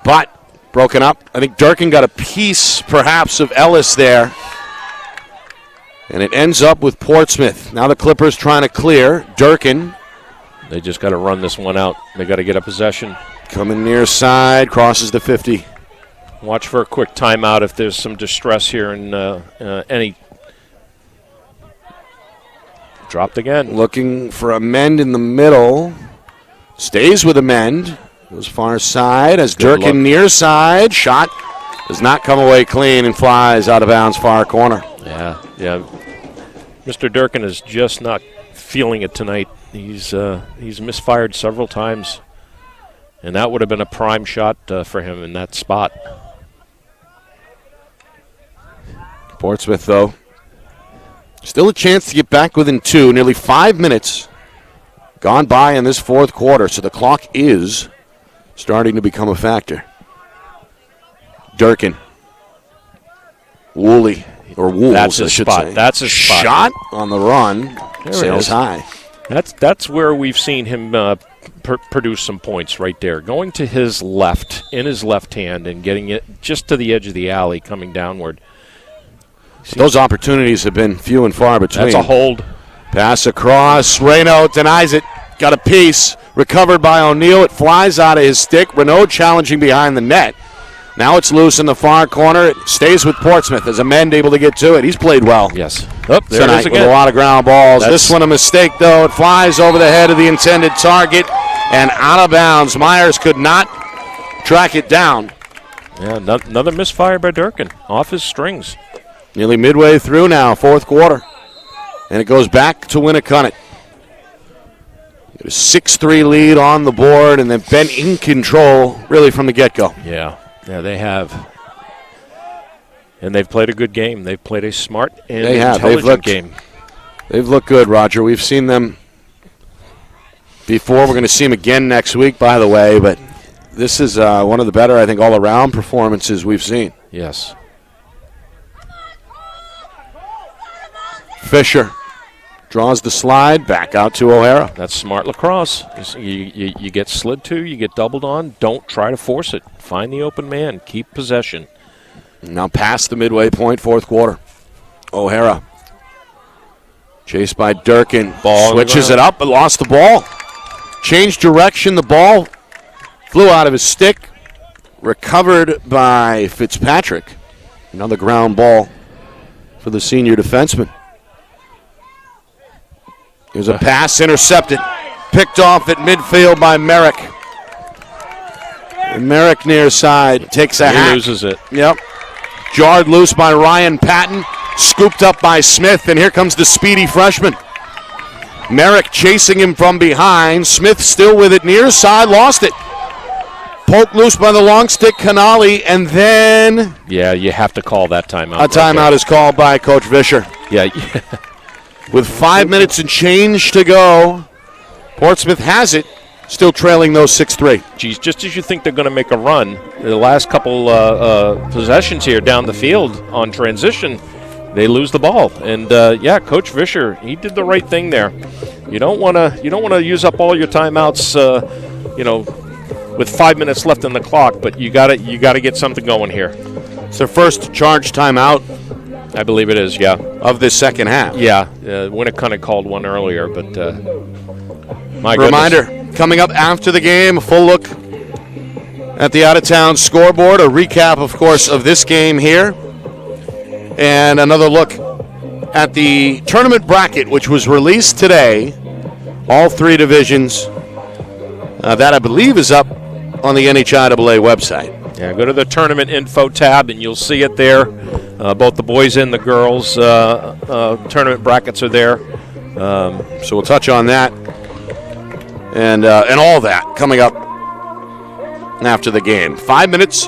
But broken up. I think Durkin got a piece, perhaps, of Ellis there. And it ends up with Portsmouth. Now the Clippers trying to clear. Durkin. They just got to run this one out. They got to get a possession. Coming near side, crosses the 50. Watch for a quick timeout if there's some distress here and any. Dropped again. Looking for a mend in the middle. Stays with a mend. Goes far side as Durkin near side. Shot does not come away clean and flies out of bounds far corner. Yeah. Mr. Durkin is just not feeling it tonight. He's misfired several times, and that would have been a prime shot for him in that spot. Portsmouth, though, still a chance to get back within 2. Nearly 5 minutes gone by in this fourth quarter, so the clock is starting to become a factor. Durkin. Woolley. Or Wolves, That's his I should spot. say. That's his spot. Shot on the run. Sails high. That's where we've seen him produce some points right there. Going to his left, in his left hand, and getting it just to the edge of the alley, coming downward. Those opportunities have been few and far between. That's a hold. Pass across. Renaud denies it. Got a piece. Recovered by O'Neill. It flies out of his stick. Renaud challenging behind the net. Now it's loose in the far corner. It stays with Portsmouth as Amend able to get to it. He's played well. Yes. There tonight it is again. with a lot of ground balls. This one a mistake, though. It flies over the head of the intended target and out of bounds. Myers could not track it down. Yeah, another misfire by Durkin. Off his strings. Nearly midway through now, fourth quarter. And it goes back to Winnacunnet. A 6-3 lead on the board, and they've been in control really from the get-go. Yeah, they have. And they've played a good game. They've played a smart and intelligent game. They've looked good, Roger. We've seen them before. We're going to see them again next week, by the way. But this is one of the better, I think, all-around performances we've seen. Yes. Fisher draws the slide back out to O'Hara. That's smart lacrosse. You get slid to, you get doubled on. Don't try to force it. Find the open man. Keep possession. Now past the midway point, fourth quarter. O'Hara chased by Durkin. Ball switches it up, but lost the ball. Changed direction. The ball flew out of his stick. Recovered by Fitzpatrick. Another ground ball for the senior defenseman. Here's a pass intercepted. Picked off at midfield by Merrick. And Merrick near side takes a hack. He loses it. Yep. Jarred loose by Ryan Patton. Scooped up by Smith. And here comes the speedy freshman. Merrick chasing him from behind. Smith still with it near side. Lost it. Poked loose by the long stick, Canali. And then... Yeah, you have to call that timeout. A timeout is called by Coach Vischer. Yeah. With 5 minutes and change to go, Portsmouth has it, still trailing those 6-3. Geez, just as you think they're going to make a run, the last couple possessions here down the field on transition, they lose the ball. And Coach Vischer, he did the right thing there. You don't want to use up all your timeouts, with 5 minutes left on the clock. But you got to get something going here. It's their first charged timeout, I believe it is. Yeah, of this second half. Yeah, Winnacunnet called one earlier, but my reminder goodness. Coming up after the game, a full look at the out-of-town scoreboard, a recap, of course, of this game here, and another look at the tournament bracket, which was released today. All three divisions. That, I believe, is up on the NHIAA website. Yeah, go to the tournament info tab, and you'll see it there. Both the boys and the girls tournament brackets are there. So we'll touch on that and all that coming up after the game. 5 minutes,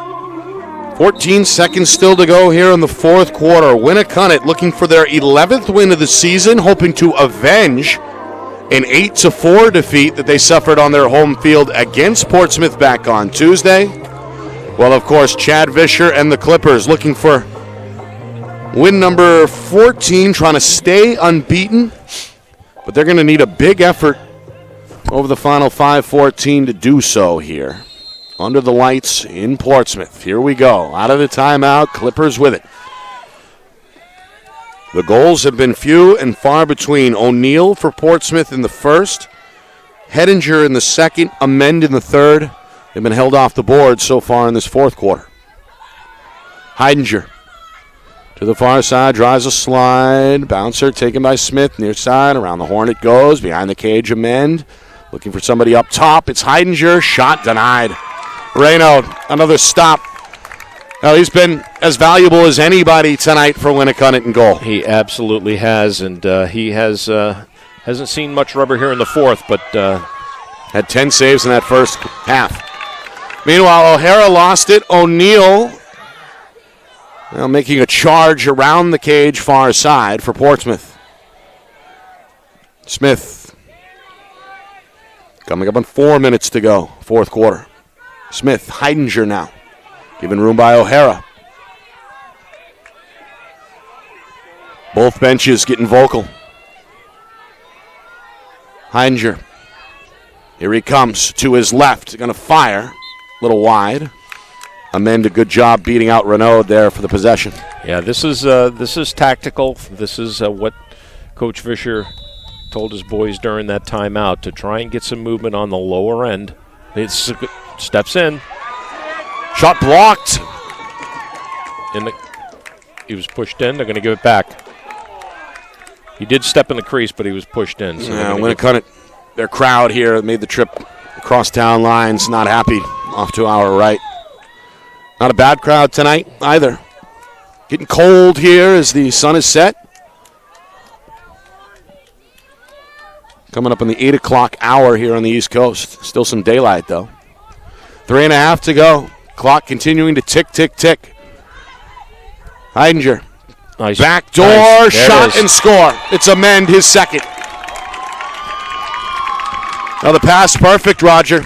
14 seconds still to go here in the fourth quarter. Winnacunnet looking for their 11th win of the season, hoping to avenge an 8-4 defeat that they suffered on their home field against Portsmouth back on Tuesday. Well, of course, Chad Vischer and the Clippers looking for win number 14, trying to stay unbeaten. But they're going to need a big effort over the final 5-14 to do so here. Under the lights in Portsmouth. Here we go. Out of the timeout, Clippers with it. The goals have been few and far between. O'Neill for Portsmouth in the first. Hedinger in the second. Amend in the third. They've been held off the board so far in this fourth quarter. Heidinger to the far side, drives a slide. Bouncer taken by Smith, near side. Around the horn it goes. Behind the cage, Amend. Looking for somebody up top. It's Heidinger. Shot denied. Reyno, another stop. Now, he's been as valuable as anybody tonight for Winnacunnet in goal. He absolutely has, and he hasn't seen much rubber here in the fourth, but had 10 saves in that first half. Meanwhile, O'Hara lost it. O'Neill now making a charge around the cage far side for Portsmouth. Smith coming up on 4 minutes to go, fourth quarter. Smith, Heidinger now. Given room by O'Hara. Both benches getting vocal. Heidinger. Here he comes to his left. Going to fire. A little wide. Amend a good job beating out Renaud there for the possession. Yeah, this is tactical. This is what Coach Vischer told his boys during that timeout, to try and get some movement on the lower end. It's steps in. Shot blocked. He was pushed in. They're going to give it back. He did step in the crease, but he was pushed in. So Winnacunnet, their crowd here made the trip across town lines. Not happy off to our right. Not a bad crowd tonight either. Getting cold here as the sun is set. Coming up on the 8 o'clock hour here on the East Coast. Still some daylight, though. 3.5 to go. Clock continuing to tick, tick, tick. Heidinger. Nice. Backdoor nice. Shot and score. It's Amend, his second. Now the pass perfect, Roger.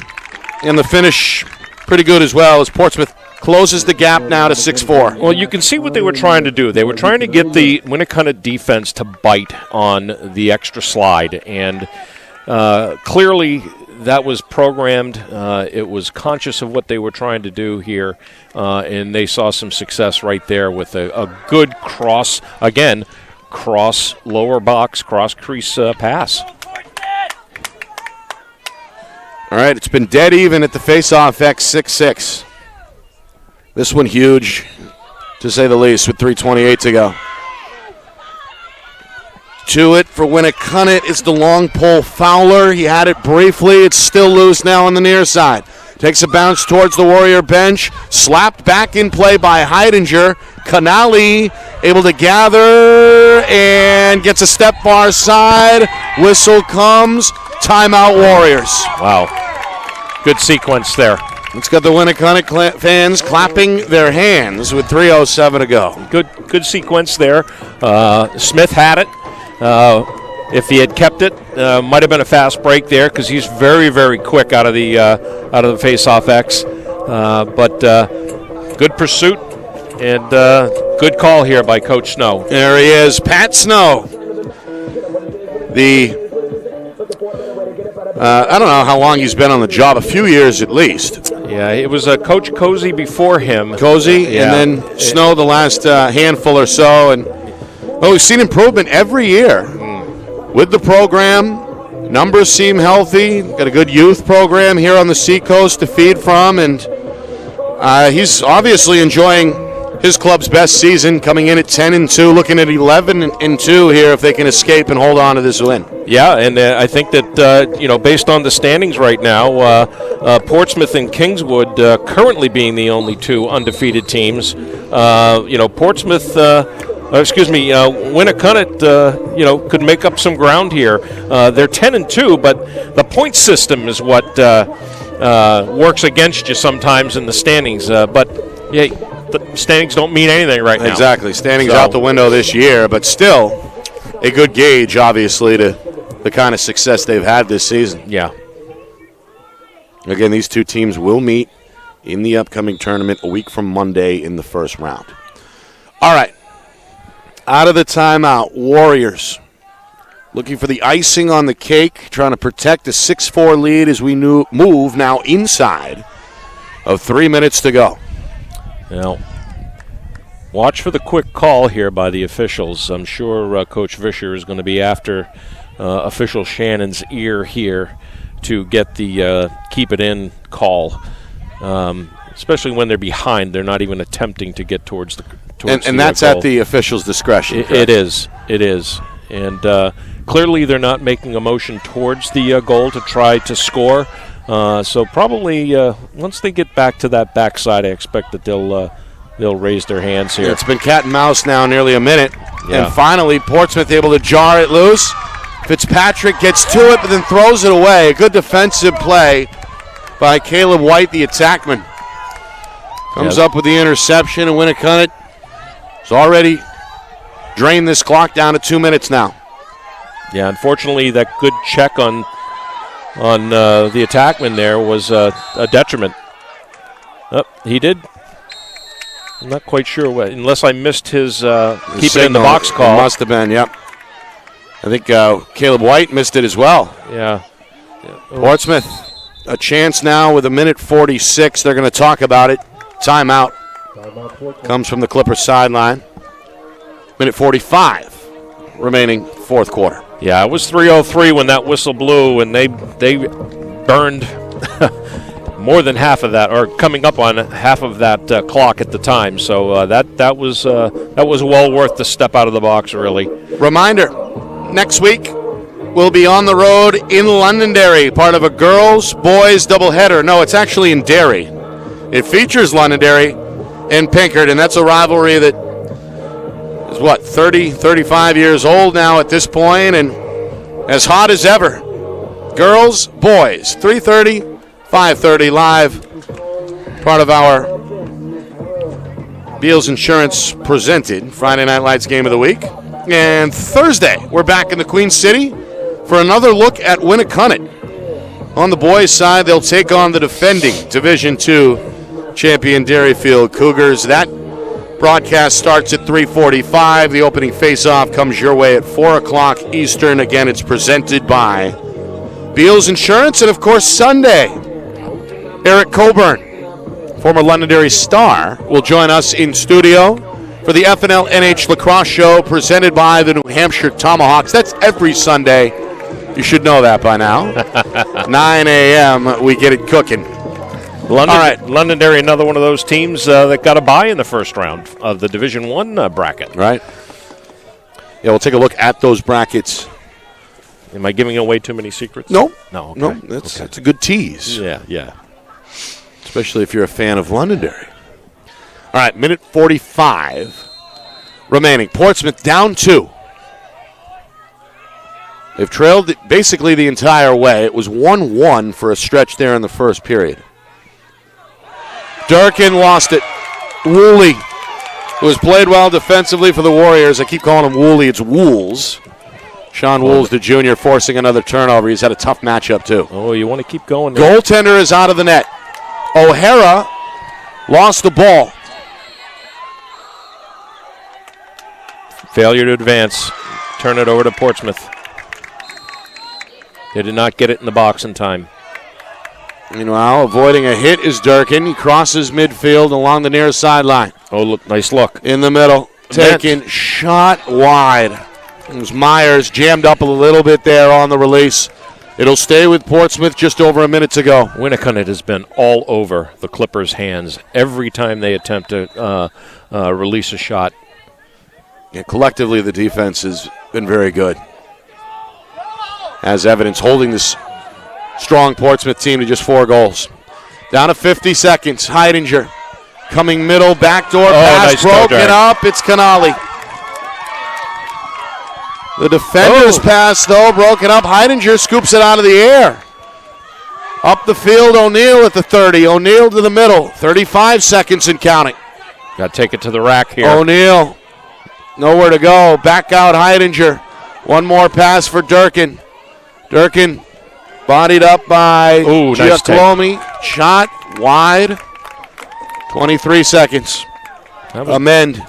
And the finish pretty good as well, as Portsmouth closes the gap now to 6-4. Well, you can see what they were trying to do. They were trying to get the Winnacunnet defense to bite on the extra slide. And clearly that was programmed. It was conscious of what they were trying to do here, and they saw some success right there with a good cross, again, cross lower box, cross crease pass. All right, it's been dead even at the face-off X, 6-6. This one huge, to say the least, with 3:28 to go. To it for Winnacunnet is the long pole Fowler. He had it briefly. It's still loose now on the near side. Takes a bounce towards the Warrior bench. Slapped back in play by Heidinger. Canali able to gather and gets a step far side. Whistle comes. Timeout Warriors. Wow. Good sequence there. It's got the Winnacunnet fans clapping their hands with 3:07 to go. Good sequence there. Smith had it. If he had kept it, might have been a fast break there, because he's very, very quick out of the face-off X. But good pursuit, and Good call here by Coach Snow. There he is, Pat Snow. I don't know how long he's been on the job, a few years at least. Yeah, it was Coach Cozy before him. Cozy, and then Snow the last handful or so. And we've seen improvement every year with the program. Numbers seem healthy. Got a good youth program here on the Seacoast to feed from, and he's obviously enjoying his club's best season, coming in at 10-2, looking at 11-2 here if they can escape and hold on to this win. Yeah, and I think that based on the standings right now, Portsmouth and Kingswood currently being the only two undefeated teams. Portsmouth. Winnacunnet, could make up some ground here. They're 10-2, but the point system is what works against you sometimes in the standings. But the standings don't mean anything right now. Exactly. Standings out the window this year, but still a good gauge, obviously, to the kind of success they've had this season. Yeah. Again, these two teams will meet in the upcoming tournament a week from Monday in the first round. All right. Out of the timeout, Warriors looking for the icing on the cake, trying to protect a 6-4 lead as we move now inside of 3 minutes to go. Now, watch for the quick call here by the officials. I'm sure Coach Vischer is going to be after official Shannon's ear here to get the keep it in call, especially when they're behind. They're not even attempting to get towards the and that's goal. At the official's discretion. It is. And clearly they're not making a motion towards the goal to try to score. So probably once they get back to that backside, I expect that they'll raise their hands here. It's been cat and mouse now nearly a minute. Yeah. And finally, Portsmouth able to jar it loose. Fitzpatrick gets to it, but then throws it away. A good defensive play by Caleb White, the attackman. Comes up with the interception, and Winnacunnet has already drained this clock down to 2 minutes now. Yeah, unfortunately, that good check on the attackman there was a detriment. He did. I'm not quite sure what, unless I missed his keep it in the box call. It must have been, yep. I think Caleb White missed it as well. Yeah. Portsmouth, a chance now with 1:46. They're going to talk about it. Timeout. Comes from the Clippers sideline. 1:45 remaining fourth quarter. Yeah, it was 3:03 when that whistle blew, and they burned more than half of that, or coming up on half of that clock at the time. So that was well worth the step out of the box, really. Reminder: next week we'll be on the road in Londonderry, part of a girls-boys doubleheader. No, it's actually in Derry. It features Londonderry and Pinkard, and that's a rivalry that is, 30, 35 years old now at this point, and as hot as ever. Girls, boys, 3:30, 5:30 live. Part of our Beals Insurance presented Friday Night Lights Game of the Week. And Thursday, we're back in the Queen City for another look at Winnacunnet. On the boys' side, they'll take on the defending Division II champion Derryfield Cougars. That broadcast starts at 3:45. The opening face-off comes your way at 4 o'clock Eastern. Again, it's presented by Beals Insurance. And, of course, Sunday, Eric Coburn, former Londonderry star, will join us in studio for the FNL NH Lacrosse Show presented by the New Hampshire Tomahawks. That's every Sunday. You should know that by now. 9 a.m., we get it cooking. All right. Londonderry, another one of those teams that got a bye in the first round of the Division I bracket. Right. Yeah, we'll take a look at those brackets. Am I giving away too many secrets? No. No, okay. No, that's a good tease. Yeah. Especially if you're a fan of Londonderry. All right, 1:45 remaining. Portsmouth down 2. They've trailed it basically the entire way. It was 1-1 for a stretch there in the first period. Durkin lost it. Woolley, who has played well defensively for the Warriors. I keep calling him Woolley. It's Wools. Sean Wools, the junior, forcing another turnover. He's had a tough matchup, too. Oh, you want to keep going there. Goaltender is out of the net. O'Hara lost the ball. Failure to advance. Turn it over to Portsmouth. They did not get it in the box in time. Meanwhile, avoiding a hit is Durkin. He crosses midfield along the near sideline. Oh, look, nice look. In the middle. Taken, shot wide. It was Myers, jammed up a little bit there on the release. It'll stay with Portsmouth just over a minute to go. Winnacunnet has been all over the Clippers' hands every time they attempt to release a shot. Yeah, collectively, the defense has been very good. As evidence, holding this strong Portsmouth team to just 4 goals. Down to 50 seconds. Heidinger coming middle, backdoor pass, nice broken up. It's Canali. The defender's pass, though, broken up. Heidinger scoops it out of the air. Up the field, O'Neill at the 30. O'Neill to the middle. 35 seconds and counting. Got to take it to the rack here. O'Neill, nowhere to go. Back out Heidinger. One more pass for Durkin. Durkin bodied up by Giacalomi. Shot wide. 23 seconds. Amend.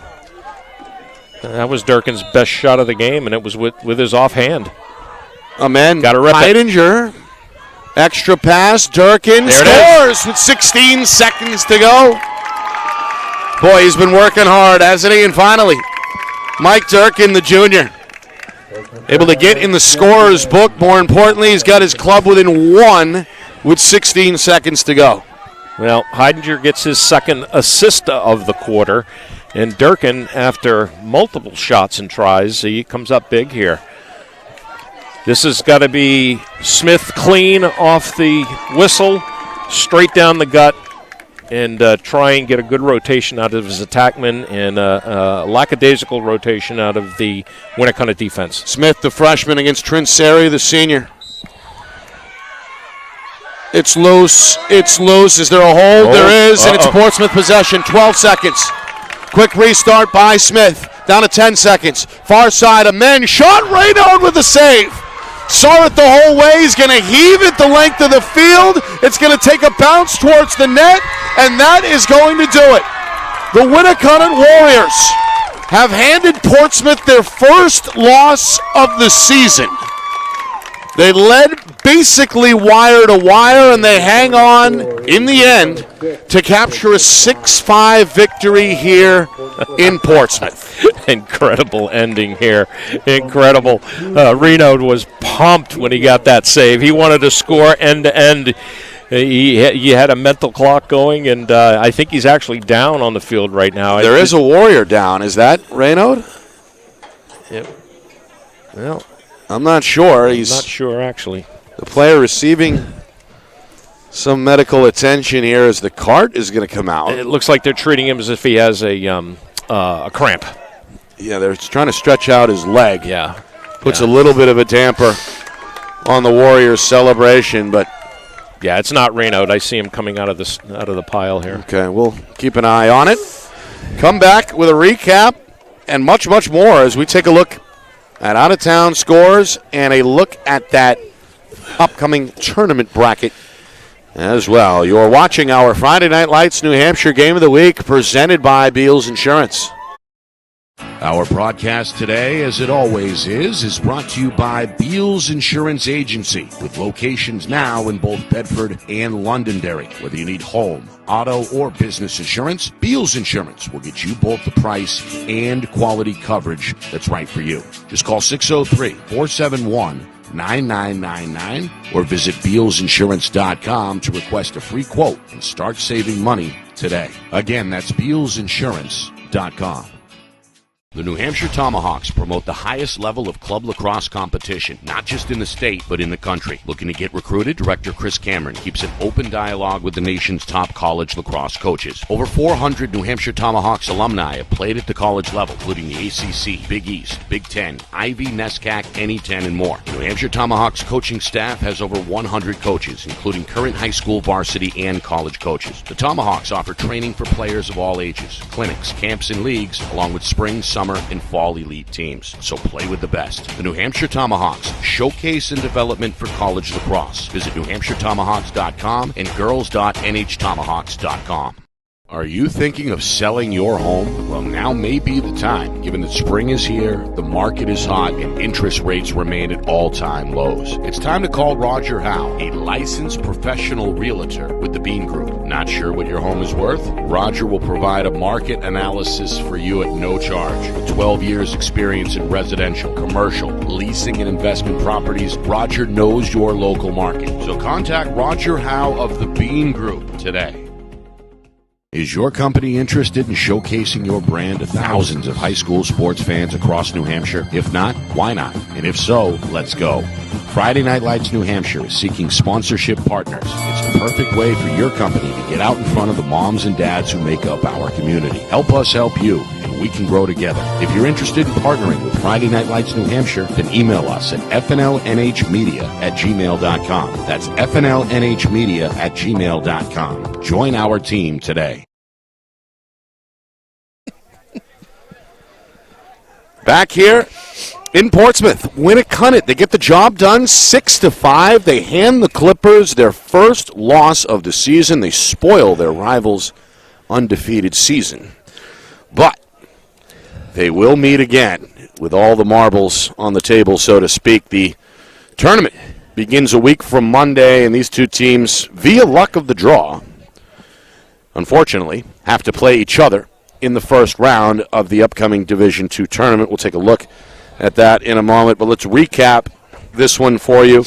That was Durkin's best shot of the game, and it was with his offhand. Amend. Got to rip Heidinger. Extra pass. Durkin scores with 16 seconds to go. Boy, he's been working hard, hasn't he? And finally, Mike Durkin, the junior, able to get in the scorer's book. More importantly, he's got his club within 1 with 16 seconds to go. Well, Heidinger gets his second assist of the quarter, and Durkin, after multiple shots and tries, he comes up big here. This has got to be Smith clean off the whistle, straight down the gut, and try and get a good rotation out of his attackman and a lackadaisical rotation out of the Winnacunnet defense. Smith, the freshman, against Trinseri, the senior. It's loose. It's loose. Is there a hold? There is, and it's Portsmouth possession. 12 seconds. Quick restart by Smith. Down to 10 seconds. Far side, Amend. Shot right out with the save. Saw it the whole way. He's going to heave it the length of the field. It's going to take a bounce towards the net, and that is going to do it. The Winnacunnet Warriors have handed Portsmouth their first loss of the season. They led basically wire to wire, and they hang on in the end to capture a 6-5 victory here in Portsmouth. Incredible ending here. Incredible. Reno was pumped when he got that save. He wanted to score end to end. He had a mental clock going, and I think he's actually down on the field right now. There is a Warrior down. Is that Reno? Yep. Well, I'm not sure. He's not sure, actually. The player receiving some medical attention here as the cart is going to come out. It looks like they're treating him as if he has a cramp. Yeah, they're trying to stretch out his leg. Yeah. Puts a little bit of a damper on the Warriors' celebration, but yeah, it's not Reno. I see him coming out of the pile here. Okay, we'll keep an eye on it. Come back with a recap and much, much more as we take a look at out-of-town scores and a look at that upcoming tournament bracket as well. You're watching our Friday Night Lights New Hampshire Game of the Week presented by Beals Insurance. Our broadcast today, as it always is brought to you by Beals Insurance Agency, with locations now in both Bedford and Londonderry. Whether you need home, auto, or business insurance, Beals Insurance will get you both the price and quality coverage that's right for you. Just call 603-471-9999 or visit BealsInsurance.com to request a free quote and start saving money today. Again, that's BealsInsurance.com. The New Hampshire Tomahawks promote the highest level of club lacrosse competition, not just in the state, but in the country. Looking to get recruited? Director Chris Cameron keeps an open dialogue with the nation's top college lacrosse coaches. Over 400 New Hampshire Tomahawks alumni have played at the college level, including the ACC, Big East, Big Ten, Ivy, NESCAC, NE10, and more. The New Hampshire Tomahawks coaching staff has over 100 coaches, including current high school, varsity, and college coaches. The Tomahawks offer training for players of all ages, clinics, camps, and leagues, along with spring, summer, and fall elite teams. So play with the best. The New Hampshire Tomahawks, showcase and development for college lacrosse. Visit NewHampshireTomahawks.com and girls.nhtomahawks.com. Are you thinking of selling your home? Well, now may be the time, given that spring is here, the market is hot, and interest rates remain at all-time lows. It's time to call Roger Howe, a licensed professional realtor with the Bean Group. Not sure what your home is worth? Roger will provide a market analysis for you at no charge. With 12 years experience in residential, commercial, leasing, and investment properties, Roger knows your local market. So contact Roger Howe of the Bean Group today. Is your company interested in showcasing your brand to thousands of high school sports fans across New Hampshire? If not, why not? And if so, let's go. Friday Night Lights New Hampshire is seeking sponsorship partners. It's the perfect way for your company to get out in front of the moms and dads who make up our community. Help us help you, and we can grow together. If you're interested in partnering with Friday Night Lights New Hampshire, then email us at fnlnhmedia@gmail.com. That's fnlnhmedia@gmail.com. Join our team today. Back here in Portsmouth, Winnacunnet, they get the job done 6-5. They hand the Clippers their first loss of the season. They spoil their rivals' undefeated season. But they will meet again with all the marbles on the table, so to speak. The tournament begins a week from Monday, and these two teams, via luck of the draw, unfortunately, have to play each other in the first round of the upcoming Division II tournament. We'll take a look at that in a moment, but let's recap this one for you.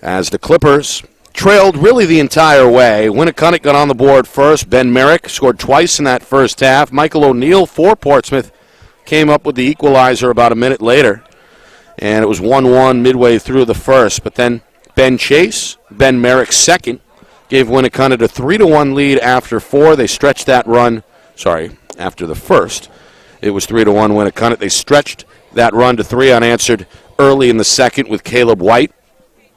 As the Clippers trailed really the entire way, Winnacunnet got on the board first. Ben Merrick scored twice in that first half. Michael O'Neill for Portsmouth came up with the equalizer about a minute later, and it was 1-1 midway through the first. But then Ben Chase, Ben Merrick's second, gave Winnacunnet a 3-1 lead after four. They stretched that run. After the first, it was 3-1 Winnacunnet. They stretched that run to 3 unanswered early in the second with Caleb White,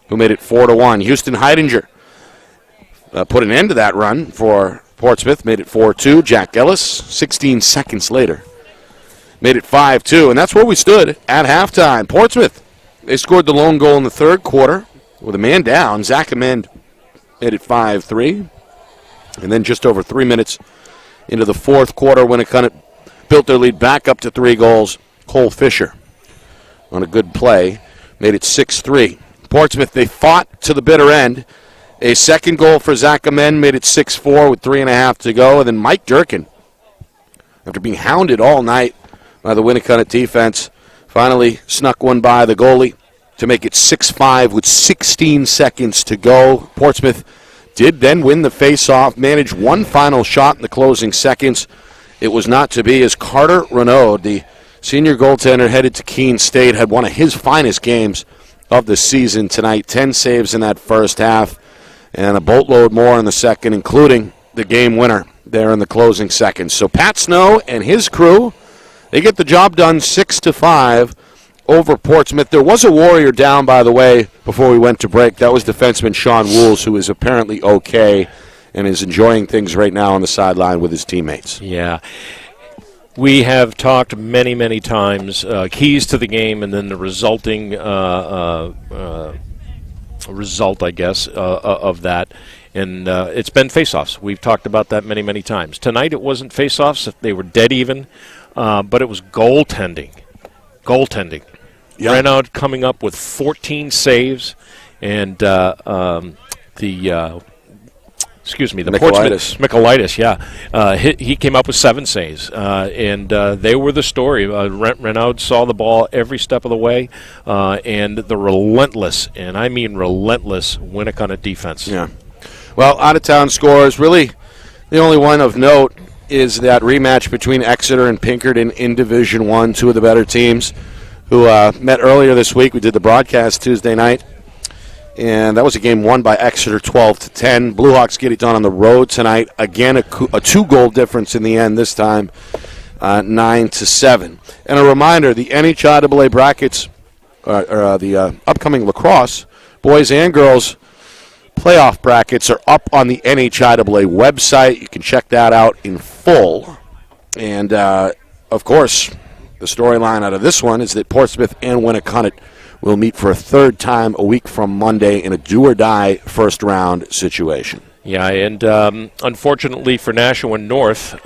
who made it 4-1. Houston Heidinger put an end to that run for Portsmouth, made it 4-2. Jack Ellis, 16 seconds later, made it 5-2. And that's where we stood at halftime. Portsmouth, they scored the lone goal in the third quarter with a man down. Zach Amend made it 5-3. And then just over 3 minutes into the fourth quarter, Winnacunnet built their lead back up to 3 goals. Cole Fisher, on a good play, made it 6-3. Portsmouth, they fought to the bitter end. A second goal for Zach Amend made it 6-4 with 3.5 to go. And then Mike Durkin, after being hounded all night by the Winnacunnet defense, finally snuck one by the goalie to make it 6-5 with 16 seconds to go. Portsmouth did then win the face-off, managed one final shot in the closing seconds. It was not to be, as Carter Renaud, the senior goaltender headed to Keene State, had one of his finest games of the season tonight. 10 saves in that first half and a boatload more in the second, including the game winner there in the closing seconds. So Pat Snow and his crew, they get the job done 6-5 over Portsmouth. There was a Warrior down, by the way, before we went to break. That was defenseman Sean Wools, who is apparently okay and is enjoying things right now on the sideline with his teammates. Yeah. We have talked many, many times, keys to the game and then the resulting result, I guess, of that. And it's been face-offs. We've talked about that many, many times. Tonight it wasn't face-offs. They were dead even, but it was goaltending. Yep. Renaud coming up with 14 saves, and the Portsmouth Michaelitis, he came up with 7 saves, and they were the story. Renaud saw the ball every step of the way, and the relentless, and I mean relentless, Winnacunnet defense. Yeah. Well, out-of-town scores, really the only one of note is that rematch between Exeter and Pinkerton in Division I, two of the better teams who met earlier this week. We did the broadcast Tuesday night, and that was a game won by Exeter 12-10. Blue Hawks get it done on the road tonight. Again, a 2-goal difference in the end, this time 9-7. And a reminder, the NHIAA brackets, the upcoming lacrosse, boys and girls playoff brackets are up on the NHIAA website. You can check that out in full. And, of course, the storyline out of this one is that Portsmouth and Winnacunnet will meet for a third time a week from Monday in a do-or-die first-round situation. Yeah, and unfortunately for Nashua North,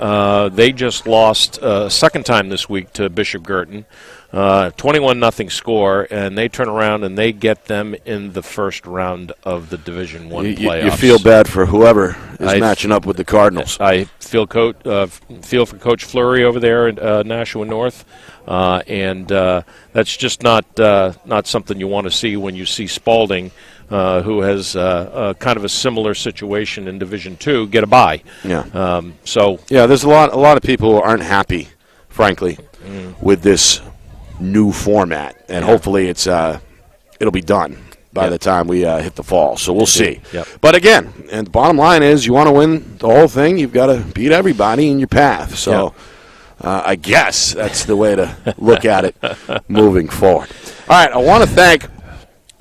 they just lost a second time this week to Bishop Girton, 21-0 score, and they turn around and they get them in the first round of the Division I playoffs. You feel bad for whoever is matching up with the Cardinals. I feel for Coach Fleury over there at Nashua North, and that's just not something you want to see when you see Spalding, who has kind of a similar situation in Division II, get a bye. Yeah. There's a lot of people who aren't happy, frankly, with this new format, and hopefully it'll be done by the time we hit the fall. So we'll see. Yep. But again, and the bottom line is, you want to win the whole thing, you've got to beat everybody in your path. So I guess that's the way to look at it moving forward. All right, I want to thank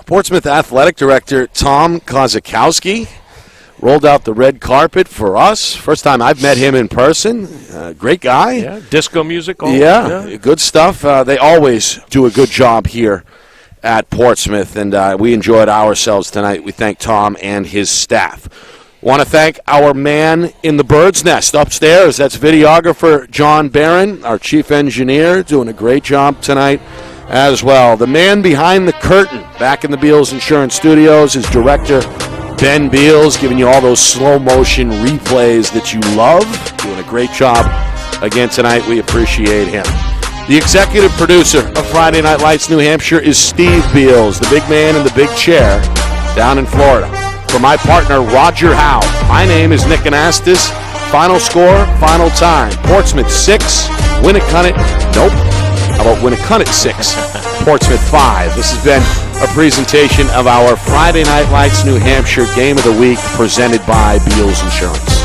Portsmouth Athletic Director Tom Kozakowski. Rolled out the red carpet for us. First time I've met him in person. Great guy. Yeah, disco music. Good stuff. They always do a good job here at Portsmouth, and we enjoyed ourselves tonight. We thank Tom and his staff. Want to thank our man in the bird's nest upstairs. That's videographer John Barron, our chief engineer, doing a great job tonight as well. The man behind the curtain back in the Beals Insurance Studios is director Ben Beals, giving you all those slow-motion replays that you love. Doing a great job again tonight. We appreciate him. The executive producer of Friday Night Lights New Hampshire is Steve Beals, the big man in the big chair down in Florida. For my partner, Roger Howe, my name is Nick Anastas. Final score, final time. Portsmouth 6, Winnacunnet, nope. How about Winnacunnet 6, Portsmouth 5. This has been a presentation of our Friday Night Lights New Hampshire Game of the Week presented by Beals Insurance.